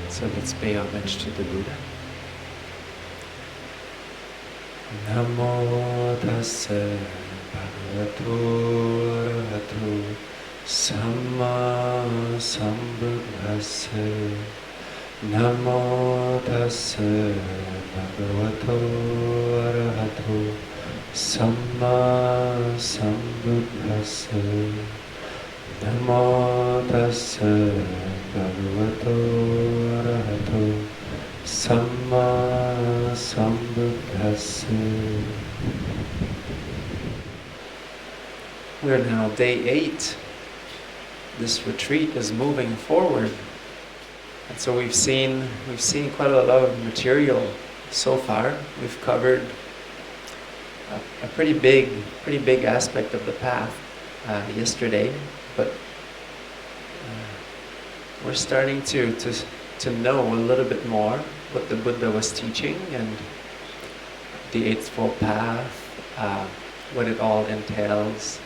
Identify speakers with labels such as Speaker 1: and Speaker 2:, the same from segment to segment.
Speaker 1: So let's pay homage to the Buddha. Namo tassa bhagavato arahato samma sambuddhassa. Namo tassa bhagavato arahato samma sambuddhassa. Namo tassa bhagavato arahato samma sambuddhassa. We're now day 8. This retreat is moving forward. And so we've seen quite a lot of material so far. We've covered a pretty big aspect of the path yesterday, but we're starting to know a little bit more what the Buddha was teaching and the Eightfold Path, what it all entails.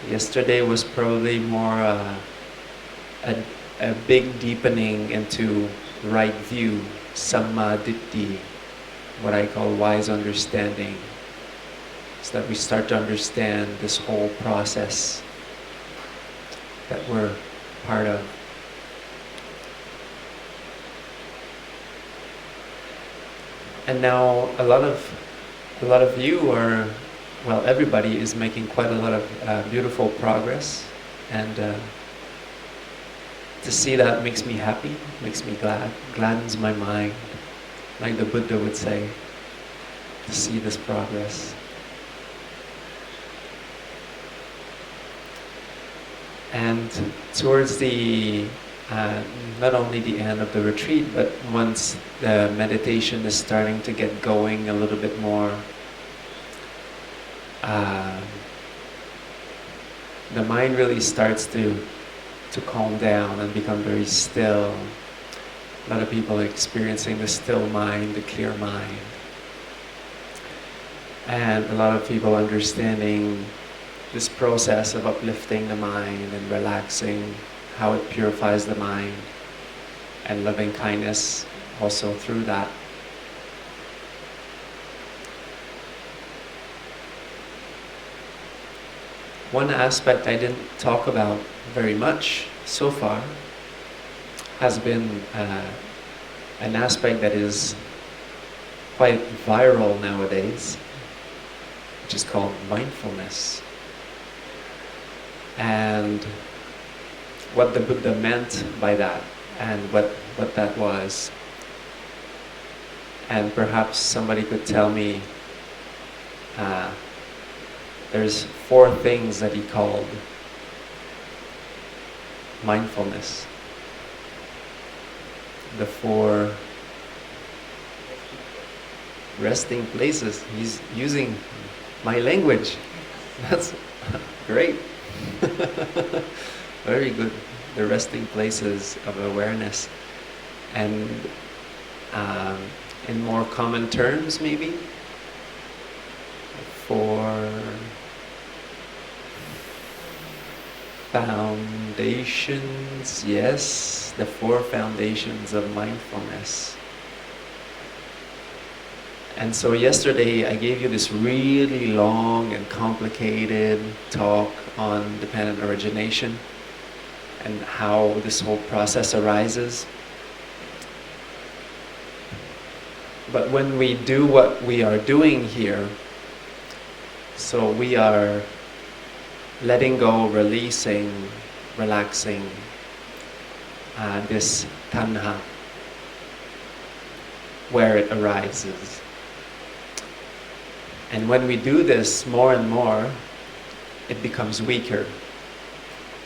Speaker 1: Yesterday was probably more a big deepening into right view, samma ditti, what I call wise understanding, so that we start to understand this whole process that we're part of. And now a lot of you are, well, everybody is making quite a lot of beautiful progress, and to see that makes me happy, makes me glad, gladdens my mind, like the Buddha would say, to see this progress. And towards the not only the end of the retreat, but once the meditation is starting to get going a little bit more, the mind really starts to calm down and become very still. A lot of people are experiencing the still mind, the clear mind. And a lot of people understanding this process of uplifting the mind and relaxing, how it purifies the mind, and loving kindness also through that. One aspect I didn't talk about very much so far has been an aspect that is quite viral nowadays, which is called mindfulness. And what the Buddha meant by that, and what that was. And perhaps somebody could tell me, there's 4 things that he called mindfulness. The 4 resting places. He's using my language. That's great. Very good. The resting places of awareness. And in more common terms, maybe, 4 foundations, yes, the 4 foundations of mindfulness. And so yesterday I gave you this really long and complicated talk on dependent origination and how this whole process arises. But when we do what we are doing here, so we are letting go, releasing, relaxing this tanha, where it arises. And when we do this more and more, it becomes weaker.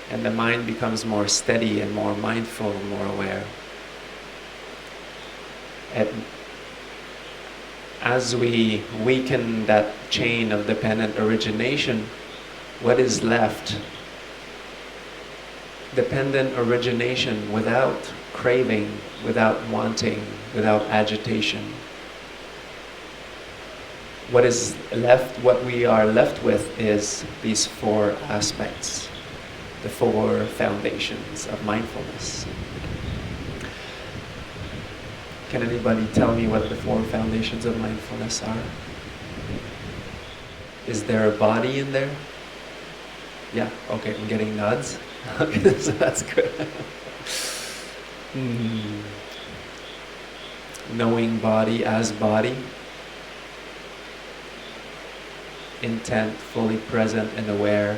Speaker 1: And the mind becomes more steady and more mindful, more aware. And as we weaken that chain of dependent origination, what is left? Dependent origination without craving, without wanting, without agitation. What is left, what we are left with is these 4 aspects. the 4 foundations of mindfulness. Can anybody tell me what the 4 foundations of mindfulness are? Is there a body in there? Yeah, okay, I'm getting nods. Okay, so that's good. Knowing body as body. Intent, fully present and aware.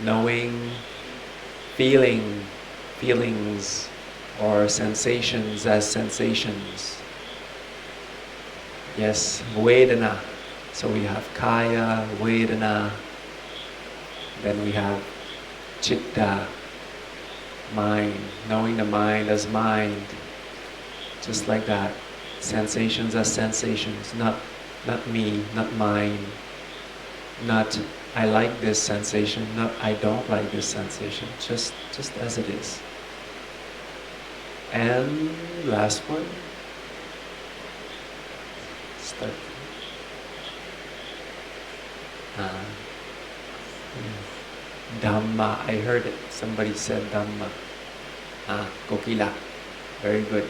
Speaker 1: Knowing, feelings or sensations as sensations. Yes, Vedana. So we have Kaya, Vedana. Then we have Chitta, mind. Knowing the mind as mind. Just like that. Sensations as sensations. Not me, not mine. Not I like this sensation, not I don't like this sensation. Just as it is. And last one. Start. Dhamma. I heard it. Somebody said Dhamma. Kokila. Very good.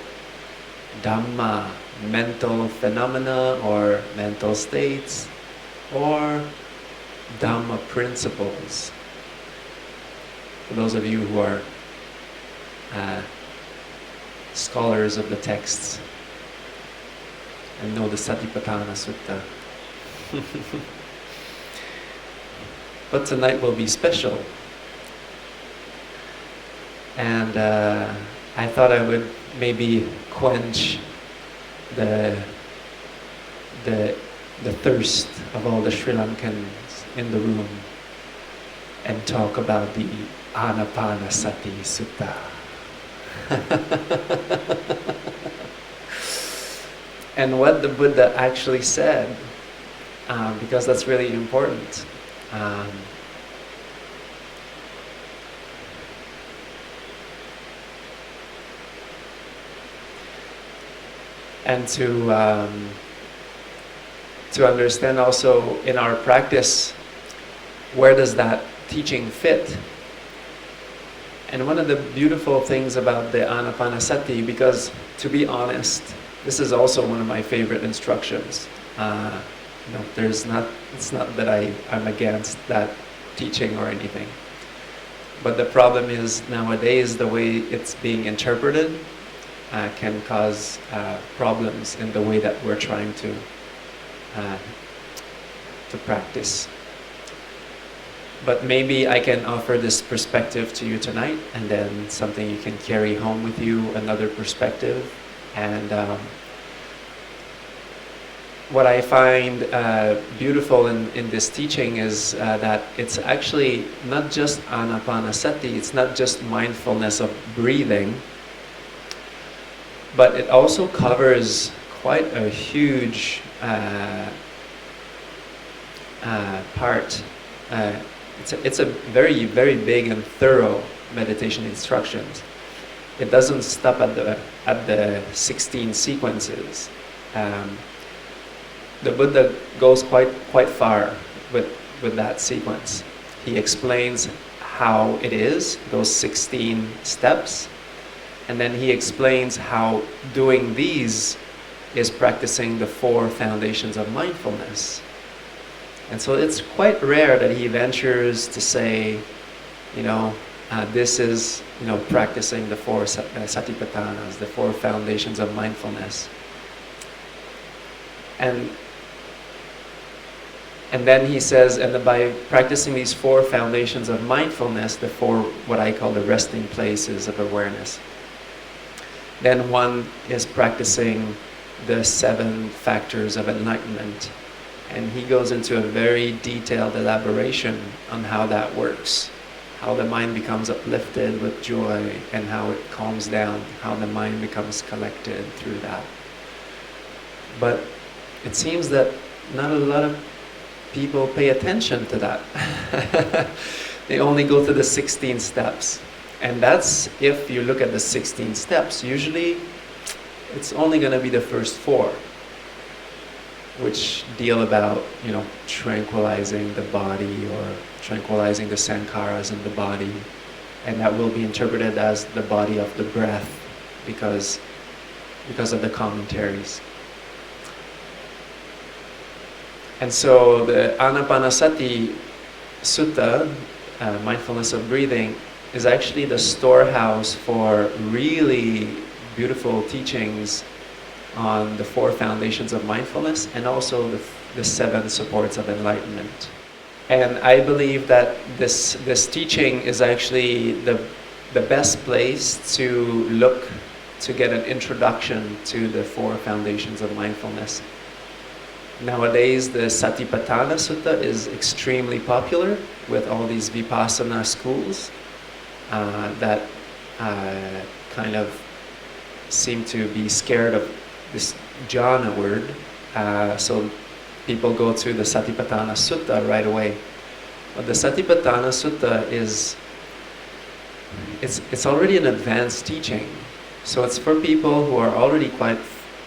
Speaker 1: Dhamma. Mental phenomena or mental states. Or Dhamma principles. For those of you who are scholars of the texts and know the Satipatthana Sutta. But tonight will be special. And I thought I would maybe quench the thirst of all the Sri Lankans in the room and talk about the Ānāpānasati Sutta. And what the Buddha actually said, because that's really important. And to understand also in our practice, where does that teaching fit? And one of the beautiful things about the Ānāpānasati, because to be honest, this is also one of my favorite instructions. It's not that I'm against that teaching or anything. But the problem is nowadays the way it's being interpreted can cause problems in the way that we're trying to practice. But maybe I can offer this perspective to you tonight, and then something you can carry home with you, another perspective. And what I find beautiful in this teaching is that it's actually not just Ānāpānasati, it's not just mindfulness of breathing, but it also covers quite a huge part. It's a very, very big and thorough meditation instructions. It doesn't stop at the 16 sequences. The Buddha goes quite far with that sequence. He explains how it is, those 16 steps, and then he explains how doing these is practicing the 4 foundations of mindfulness. And so it's quite rare that he ventures to say, this is, practicing the 4 satipatthanas, the 4 foundations of mindfulness. And then he says, and by practicing these 4 foundations of mindfulness, the 4, what I call the resting places of awareness, then one is practicing the 7 factors of enlightenment. And he goes into a very detailed elaboration on how that works, how the mind becomes uplifted with joy, and how it calms down, how the mind becomes collected through that. But it seems that not a lot of people pay attention to that. They only go to the 16 steps. And that's, if you look at the 16 steps, usually it's only going to be the first 4. which deal about, tranquilizing the body or tranquilizing the sankharas in the body, and that will be interpreted as the body of the breath because of the commentaries. And so the Ānāpānasati Sutta, mindfulness of breathing, is actually the storehouse for really beautiful teachings on the 4 foundations of mindfulness and also the 7 supports of enlightenment. And I believe that this teaching is actually the best place to look to get an introduction to the 4 foundations of mindfulness. Nowadays, the Satipatthana Sutta is extremely popular with all these Vipassana schools that kind of seem to be scared of this jhana word. So people go to the Satipatthana Sutta right away. But the Satipatthana Sutta it's already an advanced teaching. So it's for people who are already quite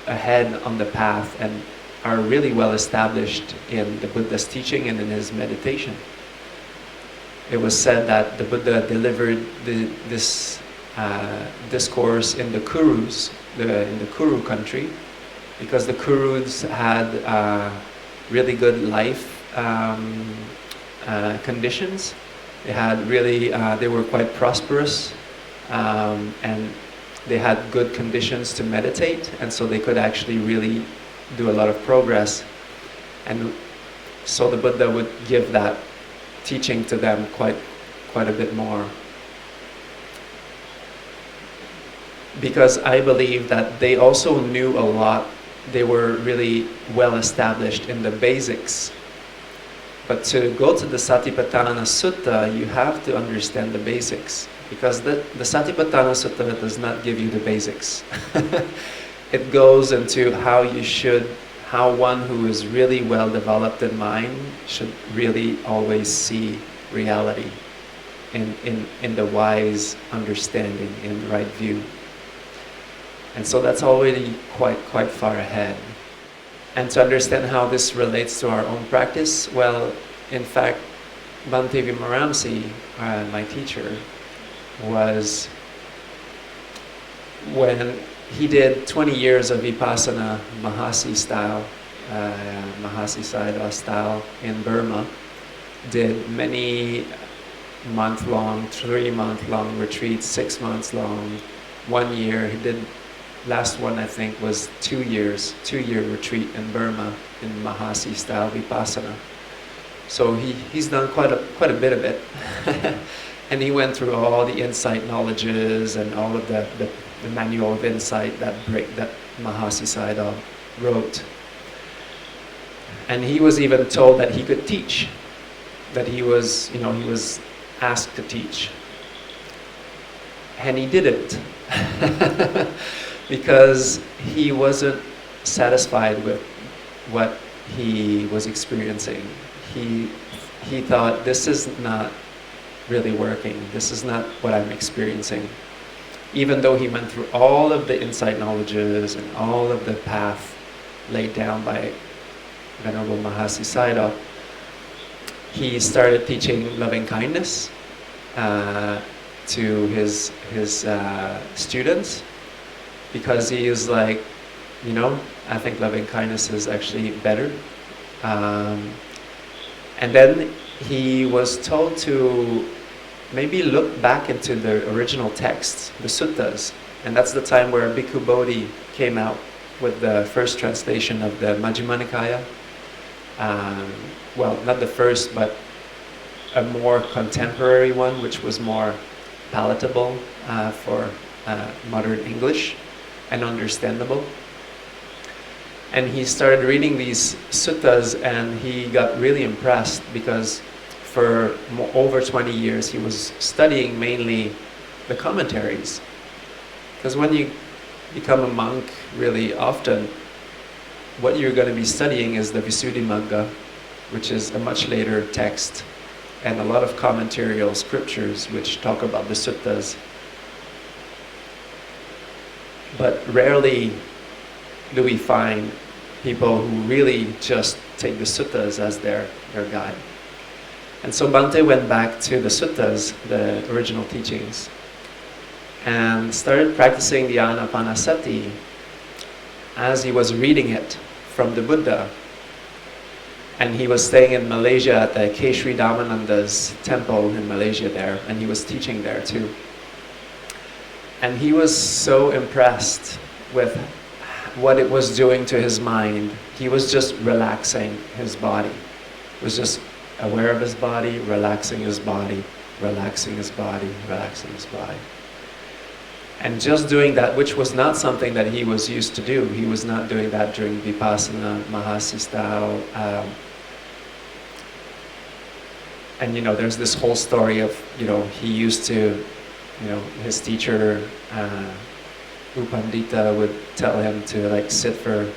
Speaker 1: ahead on the path and are really well established in the Buddha's teaching and in his meditation. It was said that the Buddha delivered this discourse in the Kurus, in the Kuru country, because the Kurus had really good life conditions. They had really, they were quite prosperous, and they had good conditions to meditate, and so they could actually really do a lot of progress. And so the Buddha would give that teaching to them quite a bit more. Because I believe that they also knew a lot. They were really well established in the basics. But to go to the Satipatthana Sutta, you have to understand the basics. Because the Satipatthana Sutta does not give you the basics. It goes into how one who is really well developed in mind should really always see reality in the wise understanding, in the right view. And so that's already quite far ahead. And to understand how this relates to our own practice, well, in fact, Bhante Vimalaramsi, my teacher, was when he did 20 years of Vipassana Mahasi style, Mahasi Sayadaw style in Burma, did many month-long, 3-month-long retreats, 6 months long, 1 year. He did, last one I think was 2 years, 2-year retreat in Burma in Mahasi style Vipassana. So he's done quite a bit of it. And he went through all the insight knowledges and all of the manual of insight that Mahasi Sayadaw wrote. And he was even told that he could teach, that he was asked to teach. And he didn't. Because he wasn't satisfied with what he was experiencing. He thought, this is not really working. This is not what I'm experiencing. Even though he went through all of the insight knowledges and all of the path laid down by Venerable Mahasi Sayadaw, he started teaching loving kindness to his students, because he is like, I think loving kindness is actually better. And then he was told to maybe look back into the original texts, the suttas, and that's the time where Bhikkhu Bodhi came out with the first translation of the Majjhima Nikaya. Well, not the first, but a more contemporary one, which was more palatable for modern English and understandable. And he started reading these suttas, and he got really impressed, because for over 20 years he was studying mainly the commentaries. Because when you become a monk, really often what you're going to be studying is the Visuddhimagga, which is a much later text, and a lot of commentarial scriptures which talk about the suttas. But rarely do we find people who really just take the suttas as their guide. And so Bhante went back to the suttas, the original teachings, and started practicing the Ānāpānasati as he was reading it from the Buddha. And he was staying in Malaysia at the Sri Dhammananda's temple in Malaysia there, and he was teaching there too. And he was so impressed with what it was doing to his mind. He was just relaxing his body. He was just aware of his body, relaxing his body, relaxing his body, relaxing his body. And just doing that, which was not something that he was used to do. He was not doing that during Vipassana, Mahasi style. And there's this whole story of, he used to, his teacher, Upandita, would tell him to sit for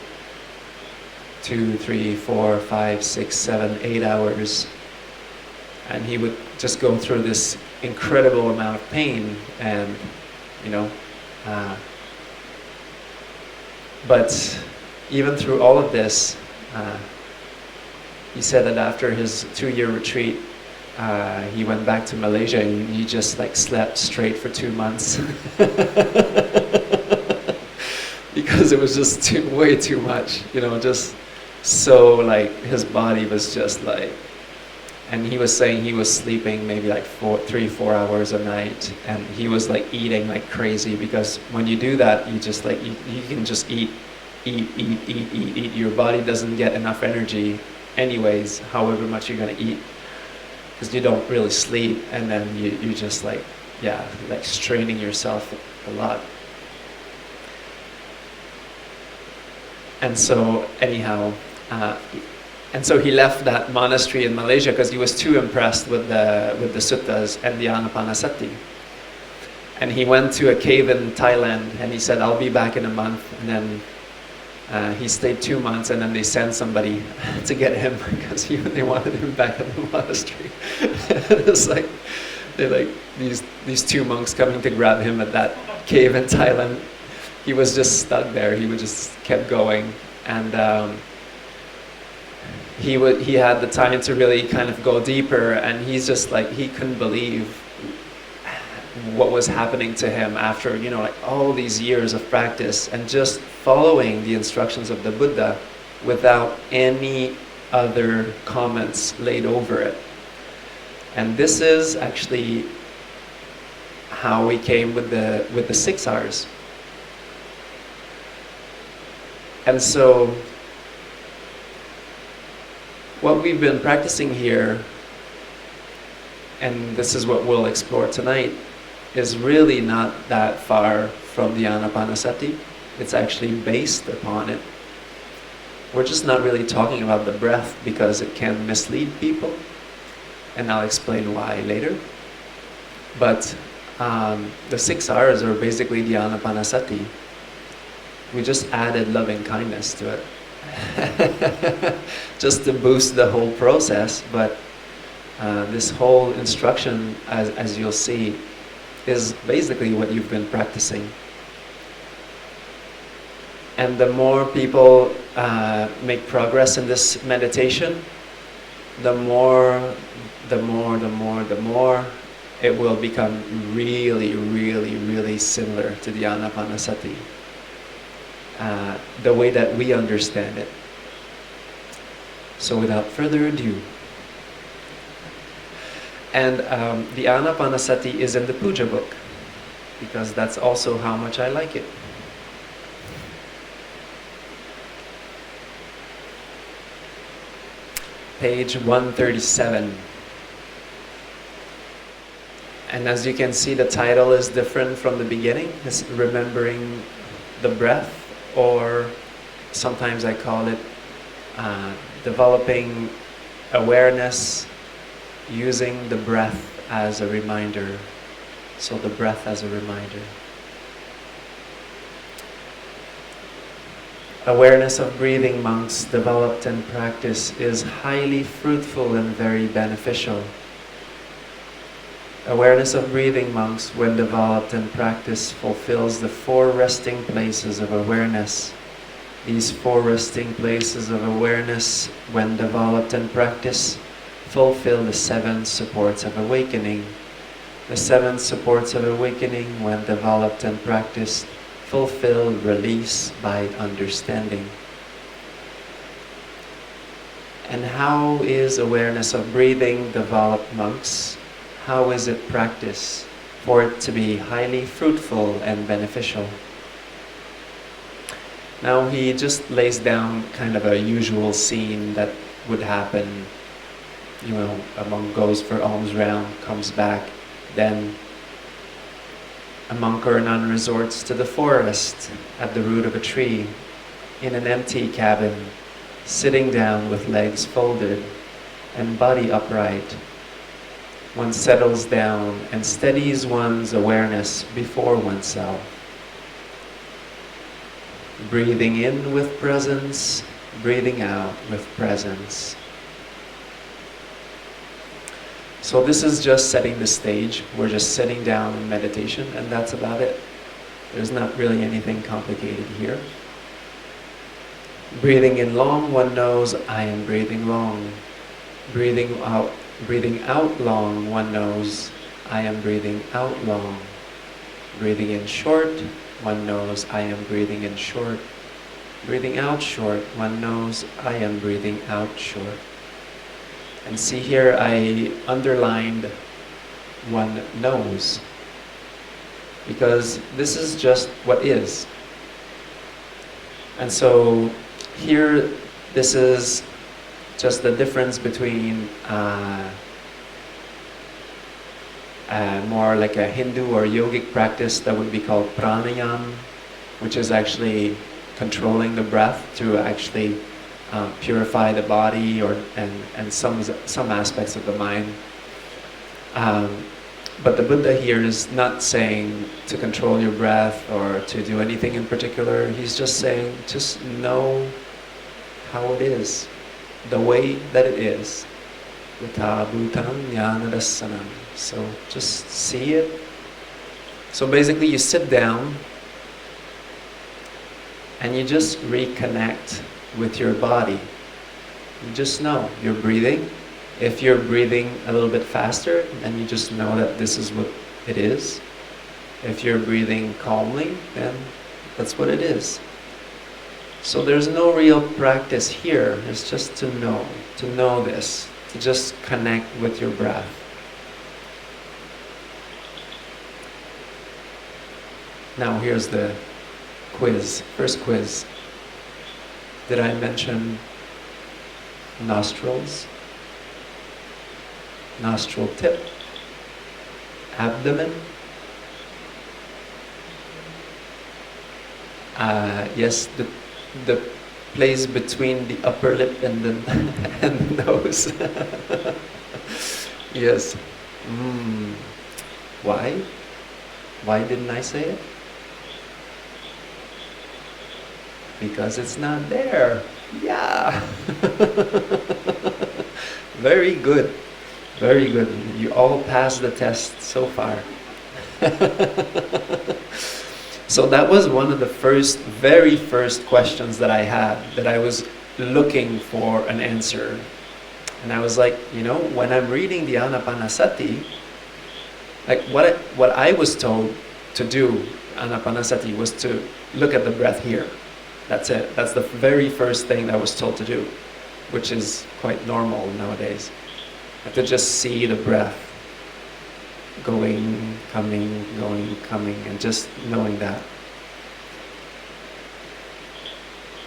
Speaker 1: 2, 3, 4, 5, 6, 7, 8 hours. And he would just go through this incredible amount of pain and, but even through all of this, he said that after his 2-year retreat, he went back to Malaysia and he just slept straight for 2 months. Because it was just way too much, just so his body was just and he was saying he was sleeping maybe 3-4 hours a night, and he was eating like crazy, because when you do that, you just you can just eat. Your body doesn't get enough energy anyways, however much you're going to eat, because you don't really sleep, and then you just straining yourself a lot. And so anyhow, and so he left that monastery in Malaysia because he was too impressed with the suttas and the Ānāpānasati. And he went to a cave in Thailand, and he said, "I'll be back in a month." And then he stayed 2 months, and then they sent somebody to get him because they wanted him back in the monastery. It's they're these 2 monks coming to grab him at that cave in Thailand. He was just stuck there. He just kept going, and he had the time to really kind of go deeper, and he's just he couldn't believe what was happening to him after all these years of practice and just following the instructions of the Buddha without any other comments laid over it. And this is actually how we came with the 6 R's. And so what we've been practicing here, and this is what we'll explore tonight, is really not that far from the Ānāpānasati. It's actually based upon it. We're just not really talking about the breath because it can mislead people, and I'll explain why later. But the 6 R's are basically the Ānāpānasati. We just added loving kindness to it. Just to boost the whole process, but this whole instruction, as you'll see, is basically what you've been practicing. And the more people make progress in this meditation, the more it will become really, really, really similar to the Ānāpānasati. The way that we understand it. So without further ado, and the Ānāpānasati is in the Pūjā book, because that's also how much I like it. Page 137. And as you can see, the title is different from the beginning. It's remembering the breath, or sometimes I call it developing awareness using the breath as a reminder. So the breath as a reminder. Awareness of breathing, monks, developed in practice, is highly fruitful and very beneficial. Awareness of breathing, monks, when developed in practice, fulfills the 4 resting places of awareness These 4 resting places of awareness, when developed and practiced, fulfill the 7 supports of awakening. The 7 supports of awakening, when developed and practiced, fulfill release by understanding. And how is awareness of breathing developed, monks? How is it practiced for it to be highly fruitful and beneficial? Now he just lays down kind of a usual scene that would happen. You know, a monk goes for alms round, comes back, then a monk or a nun resorts to the forest at the root of a tree, in an empty cabin, sitting down with legs folded and body upright. One settles down and steadies one's awareness before oneself. Breathing in with presence, breathing out with presence. So this is just setting the stage. We're just sitting down in meditation, and that's about it. There's not really anything complicated here. Breathing in long, one knows I am breathing long. Breathing out long, one knows I am breathing out long. Breathing in short, one knows I am breathing in short. Breathing out short, one knows I am breathing out short. And see here, I underlined one knows, because this is just what is. And so here, this is just the difference between more like a Hindu or yogic practice that would be called pranayama, which is actually controlling the breath to actually purify the body and some aspects of the mind. But the Buddha here is not saying to control your breath or to do anything in particular. He's just saying, just know how it is, the way that it is. So just see it. So basically you sit down and you just reconnect with your body. You just know you're breathing. If you're breathing a little bit faster, then you just know that this is what it is. If you're breathing calmly, then that's what it is. So there's no real practice here. It's just to know this, to just connect with your breath. Now here's the quiz, first quiz. Did I mention nostrils? Nostril tip? Abdomen? Yes, the place between the upper lip and the and the nose. Yes. Why? Why didn't I say it? Because it's not there. Yeah. Very good. Very good. You all passed the test so far. So that was one of the very first questions that I had, that I was looking for an answer. And I was like, when I'm reading the Ānāpānassati, like what I was told to do, Ānāpānassati, was to look at the breath here. That's it. That's the very first thing that I was told to do, which is quite normal nowadays. To just see the breath going, coming, and just knowing that.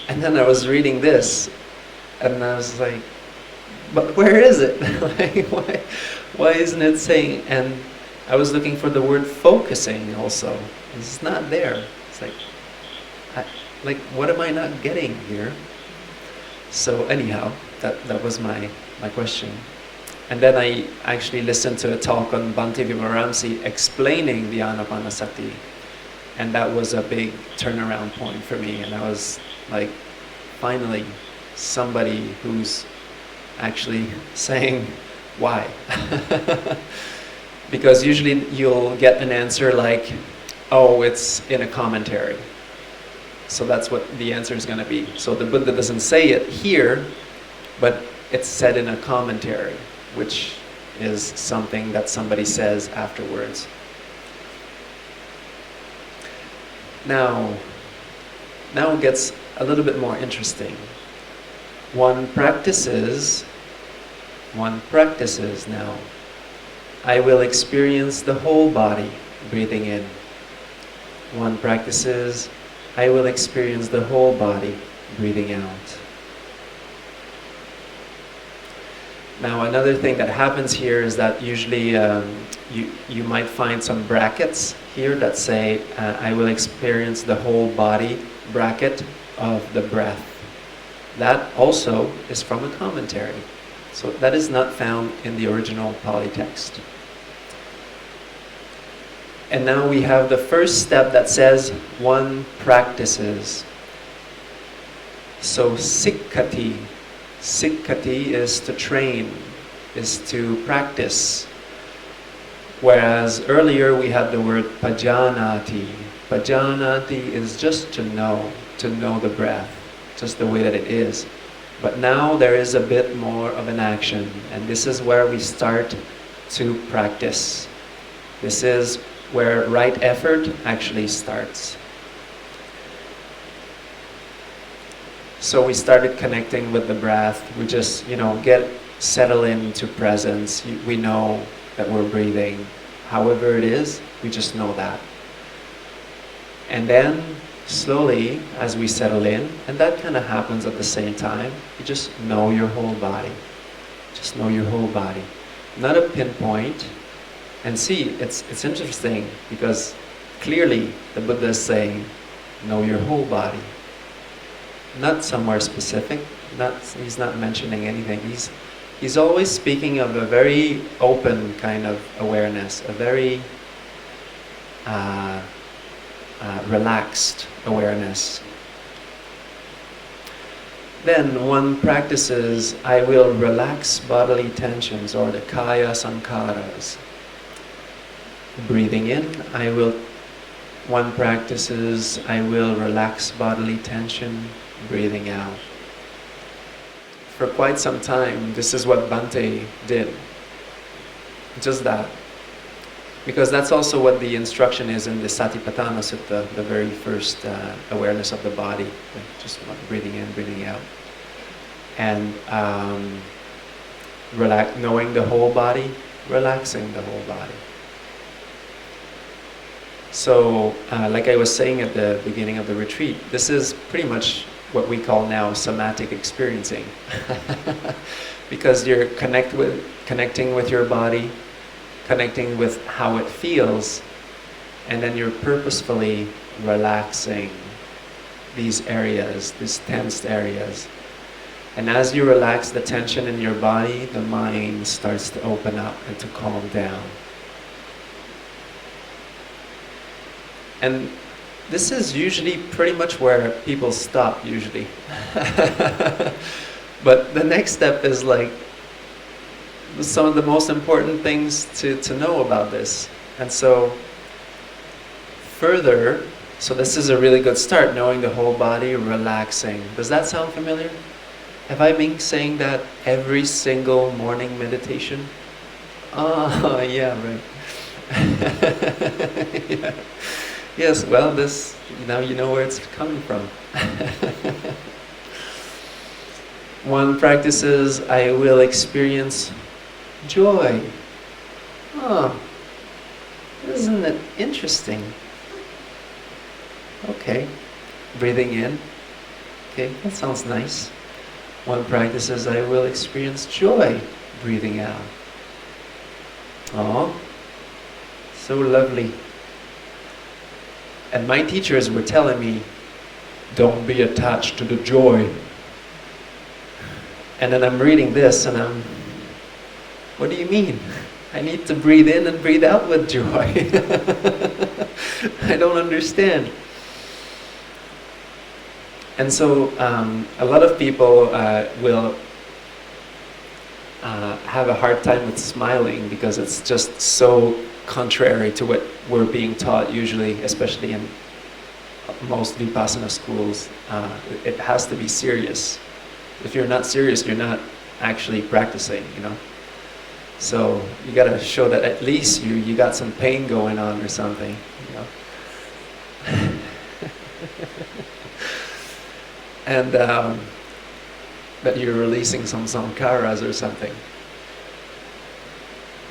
Speaker 1: And then I was reading this, and I was like, but where is it? Like, why isn't it saying? And I was looking for the word focusing also. It's not there. It's like, what am I not getting here? So anyhow, that was my question. And then I actually listened to a talk on Bhante Vimalaramsi explaining the Ānāpānasati. And that was a big turnaround point for me. And I was like, finally, somebody who's actually saying why. Because usually you'll get an answer like, oh, it's in a commentary. So that's what the answer is going to be. So the Buddha doesn't say it here, but it's said in a commentary, which is something that somebody says afterwards. Now it gets a little bit more interesting. One practices now. I will experience the whole body, breathing in. One practices, I will experience the whole body, breathing out. Now another thing that happens here is that usually you might find some brackets here that say, I will experience the whole body, bracket, of the breath. That also is from a commentary. So that is not found in the original Pali text. And now we have the first step that says one practices. So sikkati is to train, is to practice. Whereas earlier we had the word pajanati. Pajanati is just to know the breath, just the way that it is. But now there is a bit more of an action, and this is where we start to practice. This is where right effort actually starts. So we started connecting with the breath. We just, settle into presence. We know that we're breathing. However it is, we just know that. And then slowly, as we settle in, and that kind of happens at the same time, you just know your whole body. Just know your whole body. Not a pinpoint. And see, it's interesting because clearly the Buddha is saying, know your whole body. Not somewhere specific. He's not mentioning anything. He's always speaking of a very open kind of awareness, a very relaxed awareness. Then one practices, I will relax bodily tensions, or the kaya sankharas. Breathing in, one practices, I will relax bodily tension. Breathing out. For quite some time, this is what Bhante did. Just that. Because that's also what the instruction is in the Satipatthana Sutta, the very first awareness of the body. Just breathing in, breathing out. And knowing the whole body, relaxing the whole body. So, like I was saying at the beginning of the retreat, this is pretty much what we call now somatic experiencing. Because you're connecting with your body, connecting with how it feels, and then you're purposefully relaxing these areas, these tensed areas. And as you relax the tension in your body, the mind starts to open up and to calm down. And this is usually pretty much where people stop, usually. But the next step is like some of the most important things to know about this. And so further, so this is a really good start, knowing the whole body, relaxing. Does that sound familiar? Have I been saying that every single morning meditation? Oh, yeah, right. Yeah. Yes, well, this, now you know where it's coming from. One practices, I will experience joy. Oh, isn't it interesting? Okay, breathing in. Okay, that sounds nice. One practices, I will experience joy. Breathing out. Oh, so lovely. And my teachers were telling me, don't be attached to the joy. And then I'm reading this and what do you mean? I need to breathe in and breathe out with joy. I don't understand. And so a lot of people will have a hard time with smiling because it's just so contrary to what we're being taught usually, especially in most Vipassana schools, it has to be serious. If you're not serious, you're not actually practicing, you know. So you got to show that at least you got some pain going on or something, you know. And that you're releasing some sankharas or something.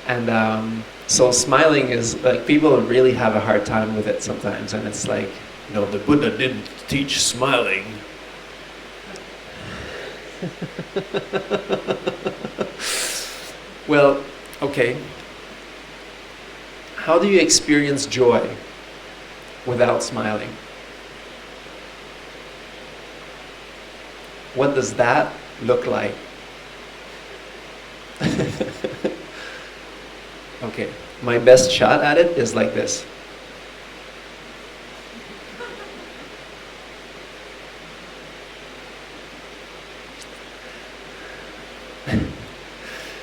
Speaker 1: And so smiling is like, people really have a hard time with it sometimes, and it's like, no, the Buddha didn't teach smiling. Well, okay. How do you experience joy without smiling? What does that look like? Okay, my best shot at it is like this.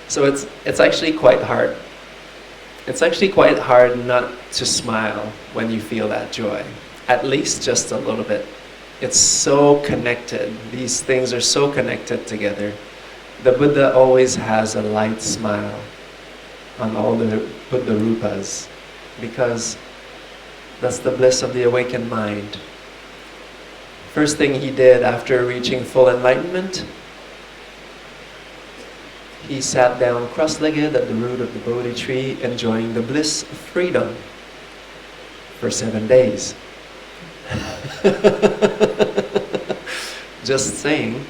Speaker 1: So it's actually quite hard. It's actually quite hard not to smile when you feel that joy, at least just a little bit. It's so connected. These things are so connected together. The Buddha always has a light smile on all the Buddha rupas, because that's the bliss of the awakened mind. First thing he did after reaching full enlightenment, he sat down cross-legged at the root of the Bodhi tree, enjoying the bliss of freedom for 7 days. Just saying.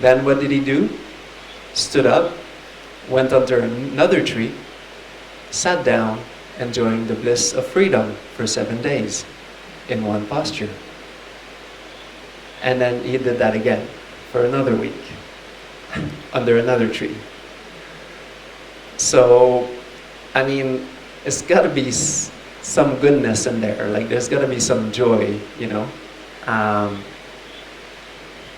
Speaker 1: Then what did he do? Stood up, went under another tree, sat down, enjoying the bliss of freedom for 7 days in one posture. And then he did that again for another week under another tree. So, I mean, it's got to be some goodness in there. Like, there's got to be some joy, you know.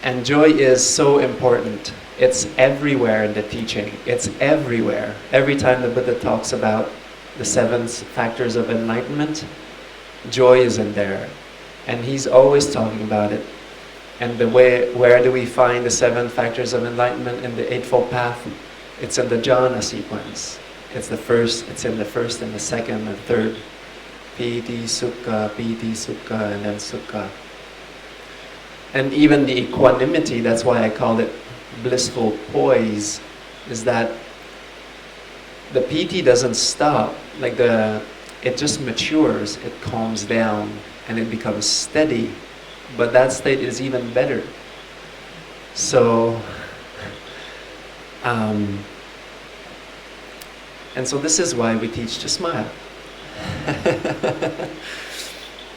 Speaker 1: And joy is so important. It's everywhere in the teaching. It's everywhere. Every time the Buddha talks about the 7 factors of enlightenment, joy is in there. And he's always talking about it. And the way, where do we find the 7 factors of enlightenment in the Eightfold Path? It's in the Jhāna sequence. It's in the first and the second and third. Piti, Sukha, and then Sukha. And even the equanimity, that's why I call it blissful poise, is that the piti doesn't stop. Like it just matures, it calms down, and it becomes steady. But that state is even better. So, and so this is why we teach to smile.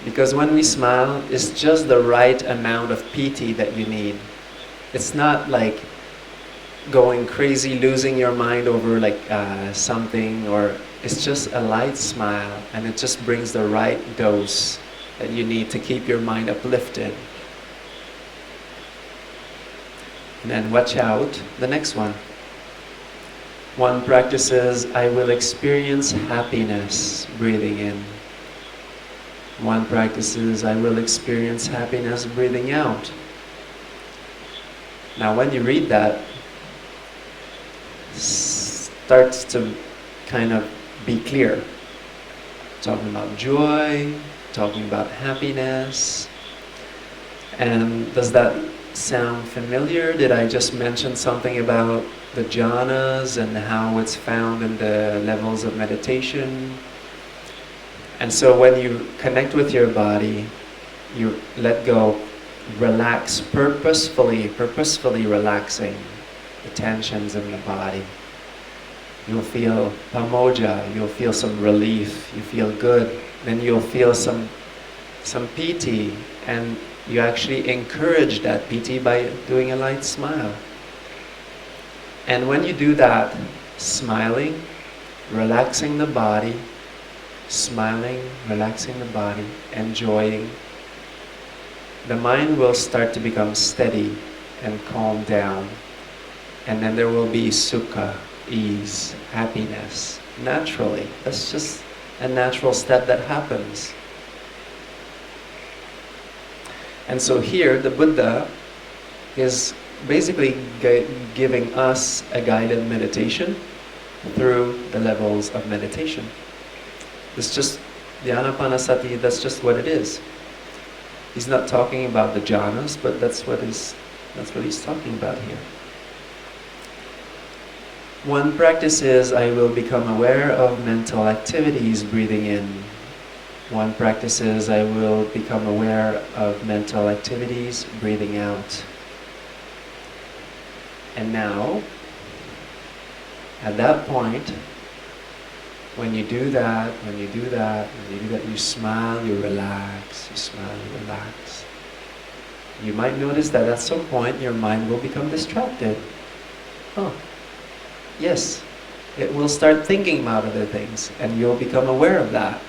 Speaker 1: Because when we smile, it's just the right amount of piti that you need. It's not like going crazy, losing your mind over like something, or it's just a light smile, and it just brings the right dose that you need to keep your mind uplifted. And then watch out, the next one. One practices, I will experience happiness, breathing in. One practices, I will experience happiness, breathing out. Now when you read that, starts to kind of be clear. Talking about joy, talking about happiness. And does that sound familiar? Did I just mention something about the Jhānas and how it's found in the levels of meditation? And so when you connect with your body, you let go, relax, purposefully relaxing the tensions in the body. You'll feel pamoja, you'll feel some relief, you feel good. Then you'll feel some piti, and you actually encourage that piti by doing a light smile. And when you do that, smiling, relaxing the body, smiling, relaxing the body, enjoying, the mind will start to become steady and calm down. And then there will be sukha, ease, happiness, naturally. That's just a natural step that happens. And so here the Buddha is basically giving us a guided meditation through the levels of meditation. It's just the Ānāpānasati, that's just what it is. He's not talking about the Jhānas, but that's what he's talking about here. One practice is, I will become aware of mental activities breathing in. One practice is, I will become aware of mental activities breathing out. And now, at that point, when you do that, you smile, you relax, you smile, you relax. You might notice that at some point your mind will become distracted. Oh, yes, it will start thinking about other things, and you'll become aware of that.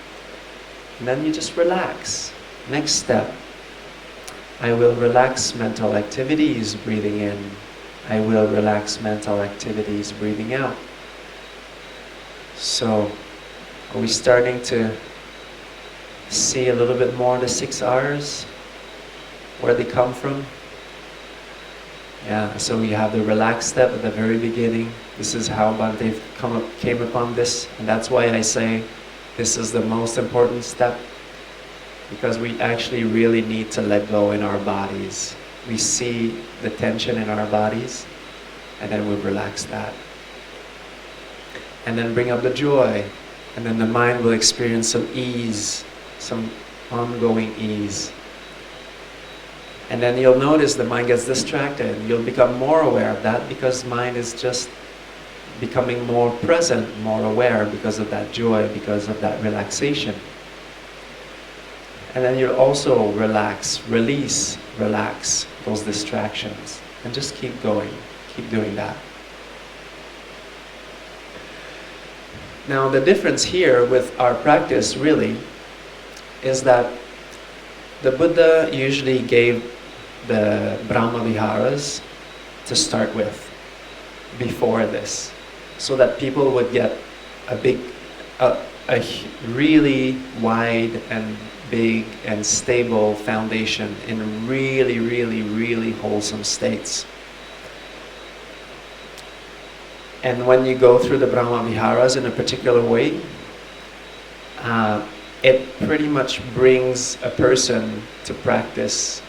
Speaker 1: And then you just relax. Next step, I will relax mental activities breathing in. I will relax mental activities breathing out. So, are we starting to see a little bit more the 6 R's? Where they come from? Yeah, so we have the relaxed step at the very beginning. This is how Bhante came upon this, and that's why I say this is the most important step, because we actually really need to let go in our bodies. We see the tension in our bodies, and then we relax that. And then bring up the joy, and then the mind will experience some ease, some ongoing ease. And then you'll notice the mind gets distracted. You'll become more aware of that because mind is just becoming more present, more aware because of that joy, because of that relaxation. And then you'll also relax, release, relax those distractions. And just keep going, keep doing that. Now the difference here with our practice really is that the Buddha usually gave the Brahmavihāras to start with before this, so that people would get a really wide and big and stable foundation in really, really, really wholesome states. And when you go through the Brahmavihāras in a particular way, it pretty much brings a person to practice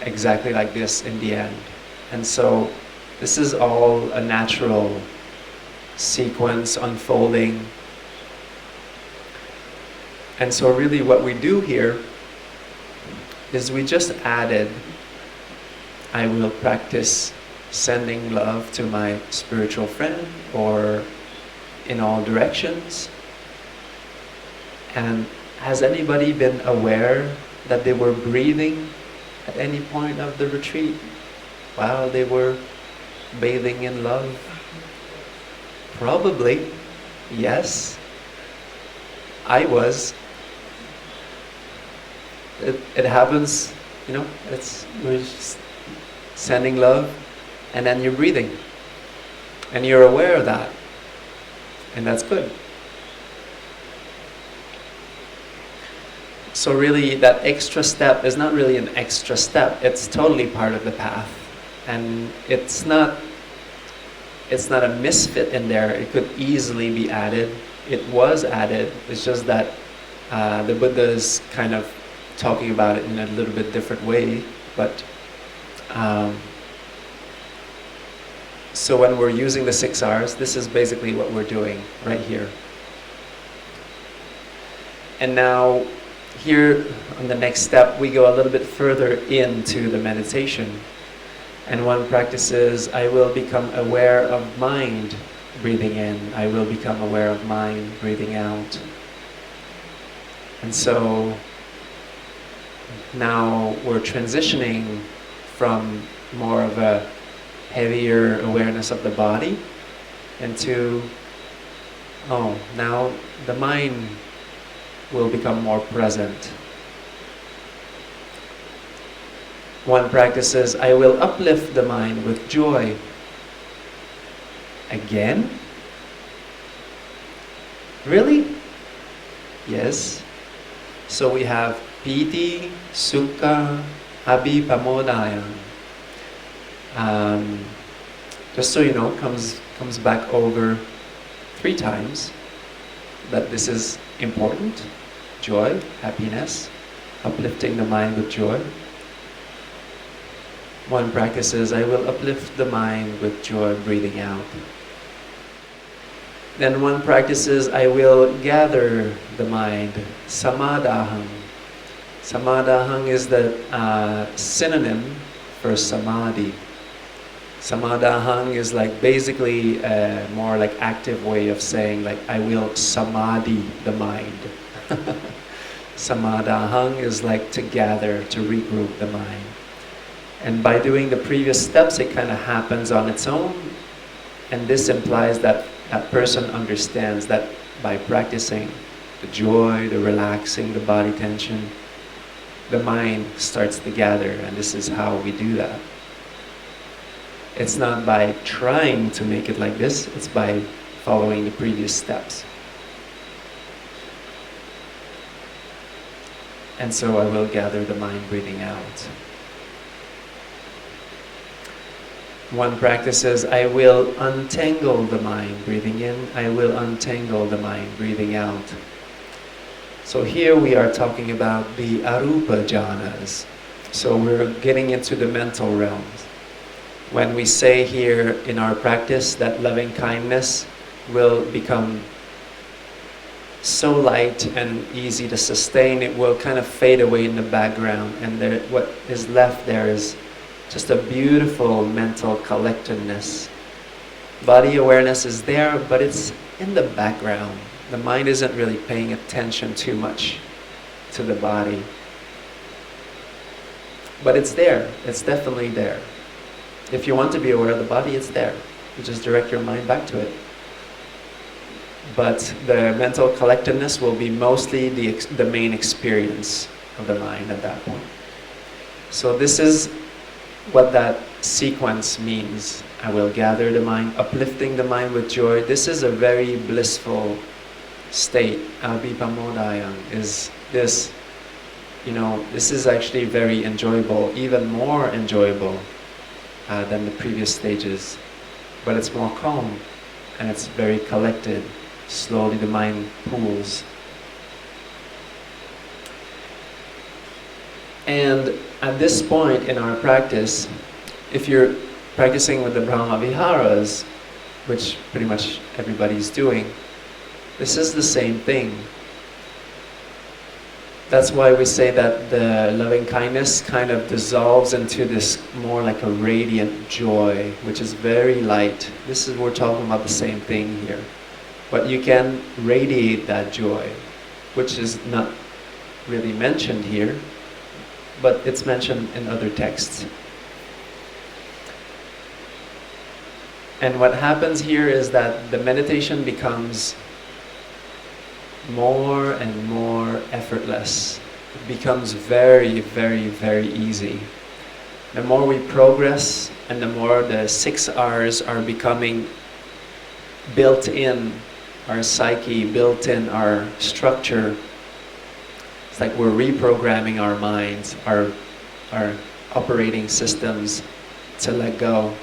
Speaker 1: exactly like this in the end. And so this is all a natural sequence unfolding. And so really what we do here is we just added, I will practice sending love to my spiritual friend, or in all directions. And has anybody been aware that they were breathing at any point of the retreat while they were bathing in love? Probably, yes. I was. It happens, you know, we're just sending love, and then you're breathing. And you're aware of that. And that's good. So really that extra step is not really an extra step, it's totally part of the path. And it's not a misfit in there, it could easily be added. It was added, it's just that the Buddha is kind of talking about it in a little bit different way. But so when we're using the 6 R's, this is basically what we're doing right here. And now here on the next step, we go a little bit further into the meditation. And one practice is, I will become aware of mind breathing in. I will become aware of mind breathing out. And so now we're transitioning from more of a heavier awareness of the body into, oh, now the mind will become more present. One practice is, I will uplift the mind with joy. Again? Really? Yes. So we have piti, sukha, abhipamodayam. Just so you know, comes back over 3 times that this is important. Joy, happiness, uplifting the mind with joy. One practice is, I will uplift the mind with joy, breathing out. Then one practice is, I will gather the mind, samadaham. Samadaham is the synonym for samadhi. Samadaham is like basically a more like active way of saying like, I will samadhi the mind. Samadaham is like to gather, to regroup the mind. And by doing the previous steps, it kind of happens on its own. And this implies that that person understands that by practicing the joy, the relaxing, the body tension, the mind starts to gather, and this is how we do that. It's not by trying to make it like this, it's by following the previous steps. And so I will gather the mind breathing out. One practice is, I will untangle the mind breathing in, I will untangle the mind breathing out. So here we are talking about the arupa jhanas. So we're getting into the mental realms. When we say here in our practice that loving kindness will become so light and easy to sustain, it will kind of fade away in the background, and what is left there is just a beautiful mental collectedness. Body awareness is there, but it's in the background. The mind isn't really paying attention too much to the body. But it's there, it's definitely there. If you want to be aware of the body, it's there. You just direct your mind back to it. But the mental collectedness will be mostly the main experience of the mind at that point. So this is what that sequence means. I will gather the mind, uplifting the mind with joy. This is a very blissful state. Abhipamodayam is this, this is actually very enjoyable, even more enjoyable than the previous stages. But it's more calm and it's very collected. Slowly the mind pools. And at this point in our practice, if you're practicing with the Brahmavihāras, which pretty much everybody's doing, this is the same thing. That's why we say that the loving kindness kind of dissolves into this more like a radiant joy, which is very light. We're talking about the same thing here. But you can radiate that joy, which is not really mentioned here, but it's mentioned in other texts. And what happens here is that the meditation becomes more and more effortless. It becomes very, very, very easy. The more we progress and the more the 6 R's are becoming built in our psyche, built in our structure, it's like we're reprogramming our minds, our operating systems to let go.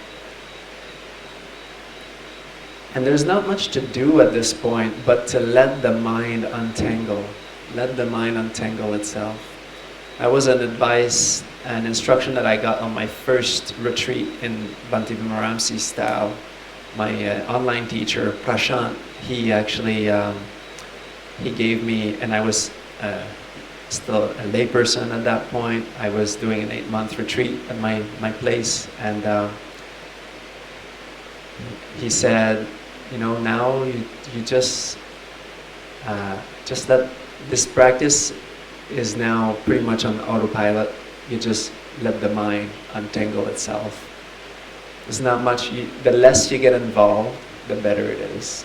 Speaker 1: And there's not much to do at this point but to let the mind untangle. Let the mind untangle itself. That was an instruction that I got on my first retreat in Bhante Vimalaramsi style. My online teacher, Prashant, he actually he gave me, and I was still a layperson at that point. I was doing an 8-month retreat at my place, and he said, now you just let this practice is now pretty much on autopilot. You just let the mind untangle itself. There's not much, the less you get involved, the better it is.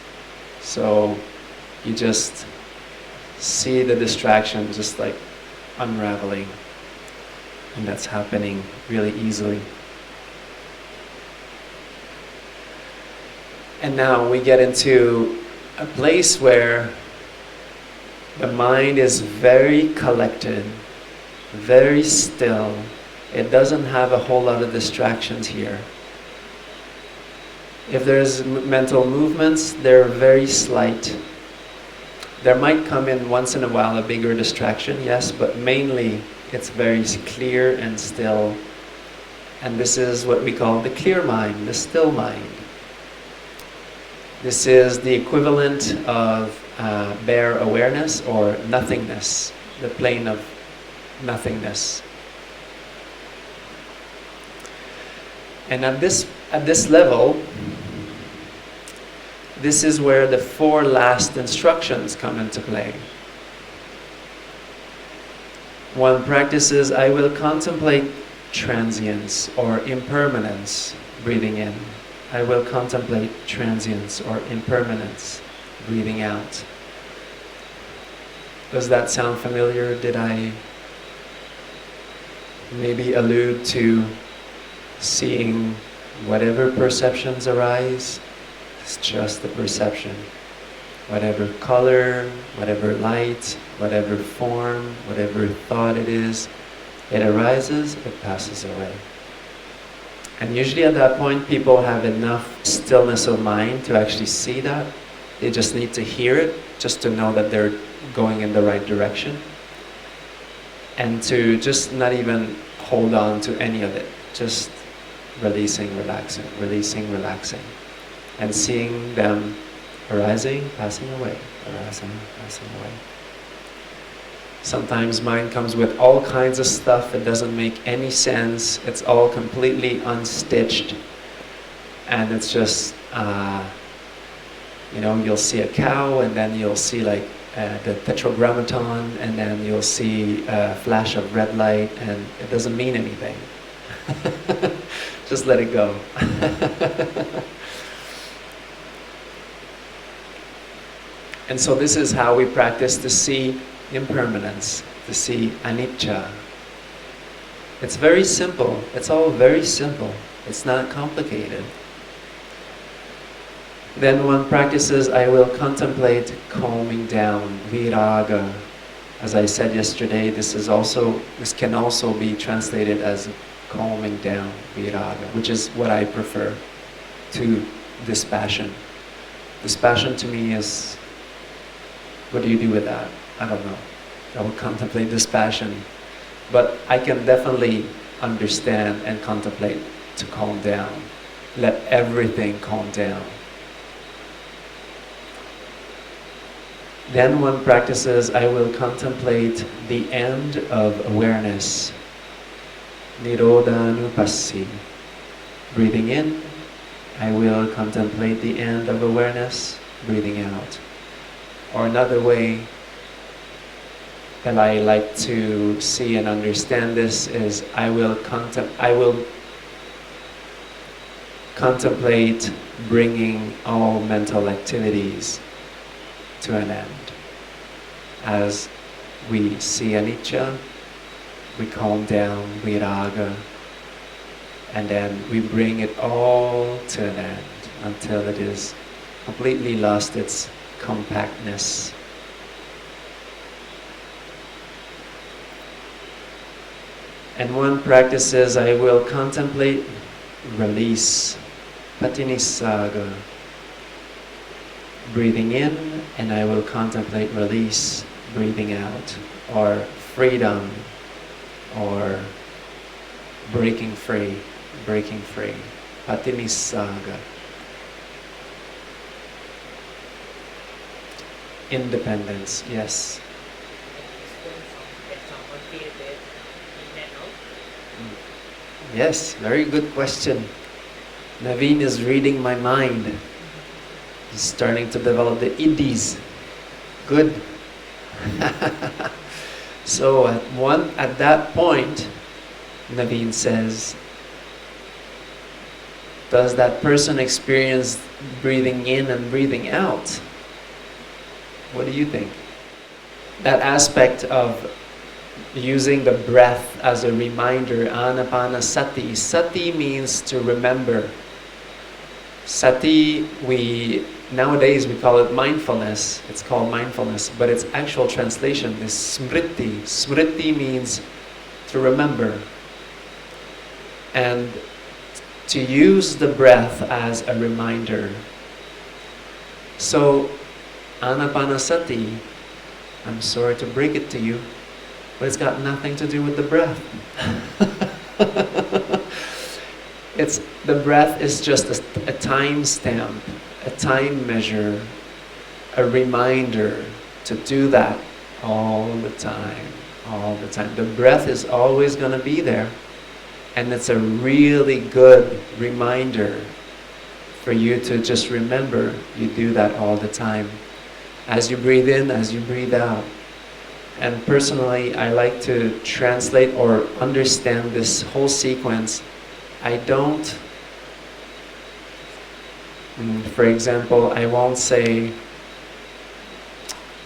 Speaker 1: So you just see the distraction just like unraveling, and that's happening really easily. And now we get into a place where the mind is very collected, very still. It doesn't have a whole lot of distractions here. If there's mental movements, they're very slight. There might come in once in a while a bigger distraction, yes, but mainly it's very clear and still. And this is what we call the clear mind, the still mind. This is the equivalent of bare awareness or nothingness, the plane of nothingness. And at this level, this is where the 4 last instructions come into play. One practices, I will contemplate transience or impermanence, breathing in. I will contemplate transience or impermanence, breathing out. Does that sound familiar? Did I maybe allude to seeing whatever perceptions arise? It's just the perception. Whatever color, whatever light, whatever form, whatever thought it is, it arises, it passes away. And usually at that point, people have enough stillness of mind to actually see that. They just need to hear it, just to know that they're going in the right direction. And to just not even hold on to any of it. Just releasing, relaxing, releasing, relaxing. And seeing them arising, passing away, arising, passing away. Sometimes mind comes with all kinds of stuff. It doesn't make any sense. It's all completely unstitched. And it's just, you'll see a cow, and then you'll see like the tetragrammaton, and then you'll see a flash of red light, and it doesn't mean anything. Just let it go. And so this is how we practice to see impermanence, to see anicca. It's very simple. It's all very simple. It's not complicated. Then one practices, I will contemplate calming down, viraga. As I said yesterday, this can also be translated as calming down, viraga, which is what I prefer to dispassion. Dispassion to me is, what do you do with that? I don't know. I will contemplate dispassion. But I can definitely understand and contemplate to calm down. Let everything calm down. Then one practices, I will contemplate the end of awareness. Nirodhanupassi. Breathing in, I will contemplate the end of awareness. Breathing out. Or another way that I like to see and understand this is I will contemplate bringing all mental activities to an end. As we see anicca, we calm down, viraga, and then we bring it all to an end until it is completely lost its compactness. And one practices, I will contemplate release, patinissaga. Breathing in, and I will contemplate release, breathing out, or freedom, or breaking free, patinissaga. Independence, yes. Yes, very good question. Naveen is reading my mind. He's starting to develop the idis. Good. So at that point, Naveen says, does that person experience breathing in and breathing out? What do you think? That aspect of using the breath as a reminder, Ānāpānassati. Sati means to remember. Sati, nowadays we call it mindfulness. It's called mindfulness, but its actual translation is smriti. Smriti means to remember. and to use the breath as a reminder. So, Ānāpānasati, I'm sorry to break it to you, but it's got nothing to do with the breath. The breath is just a time stamp, a time measure, a reminder to do that all the time, all the time. The breath is always going to be there, and it's a really good reminder for you to just remember you do that all the time. As you breathe in, as you breathe out. And personally, I like to translate or understand this whole sequence. I don't, for example, I won't say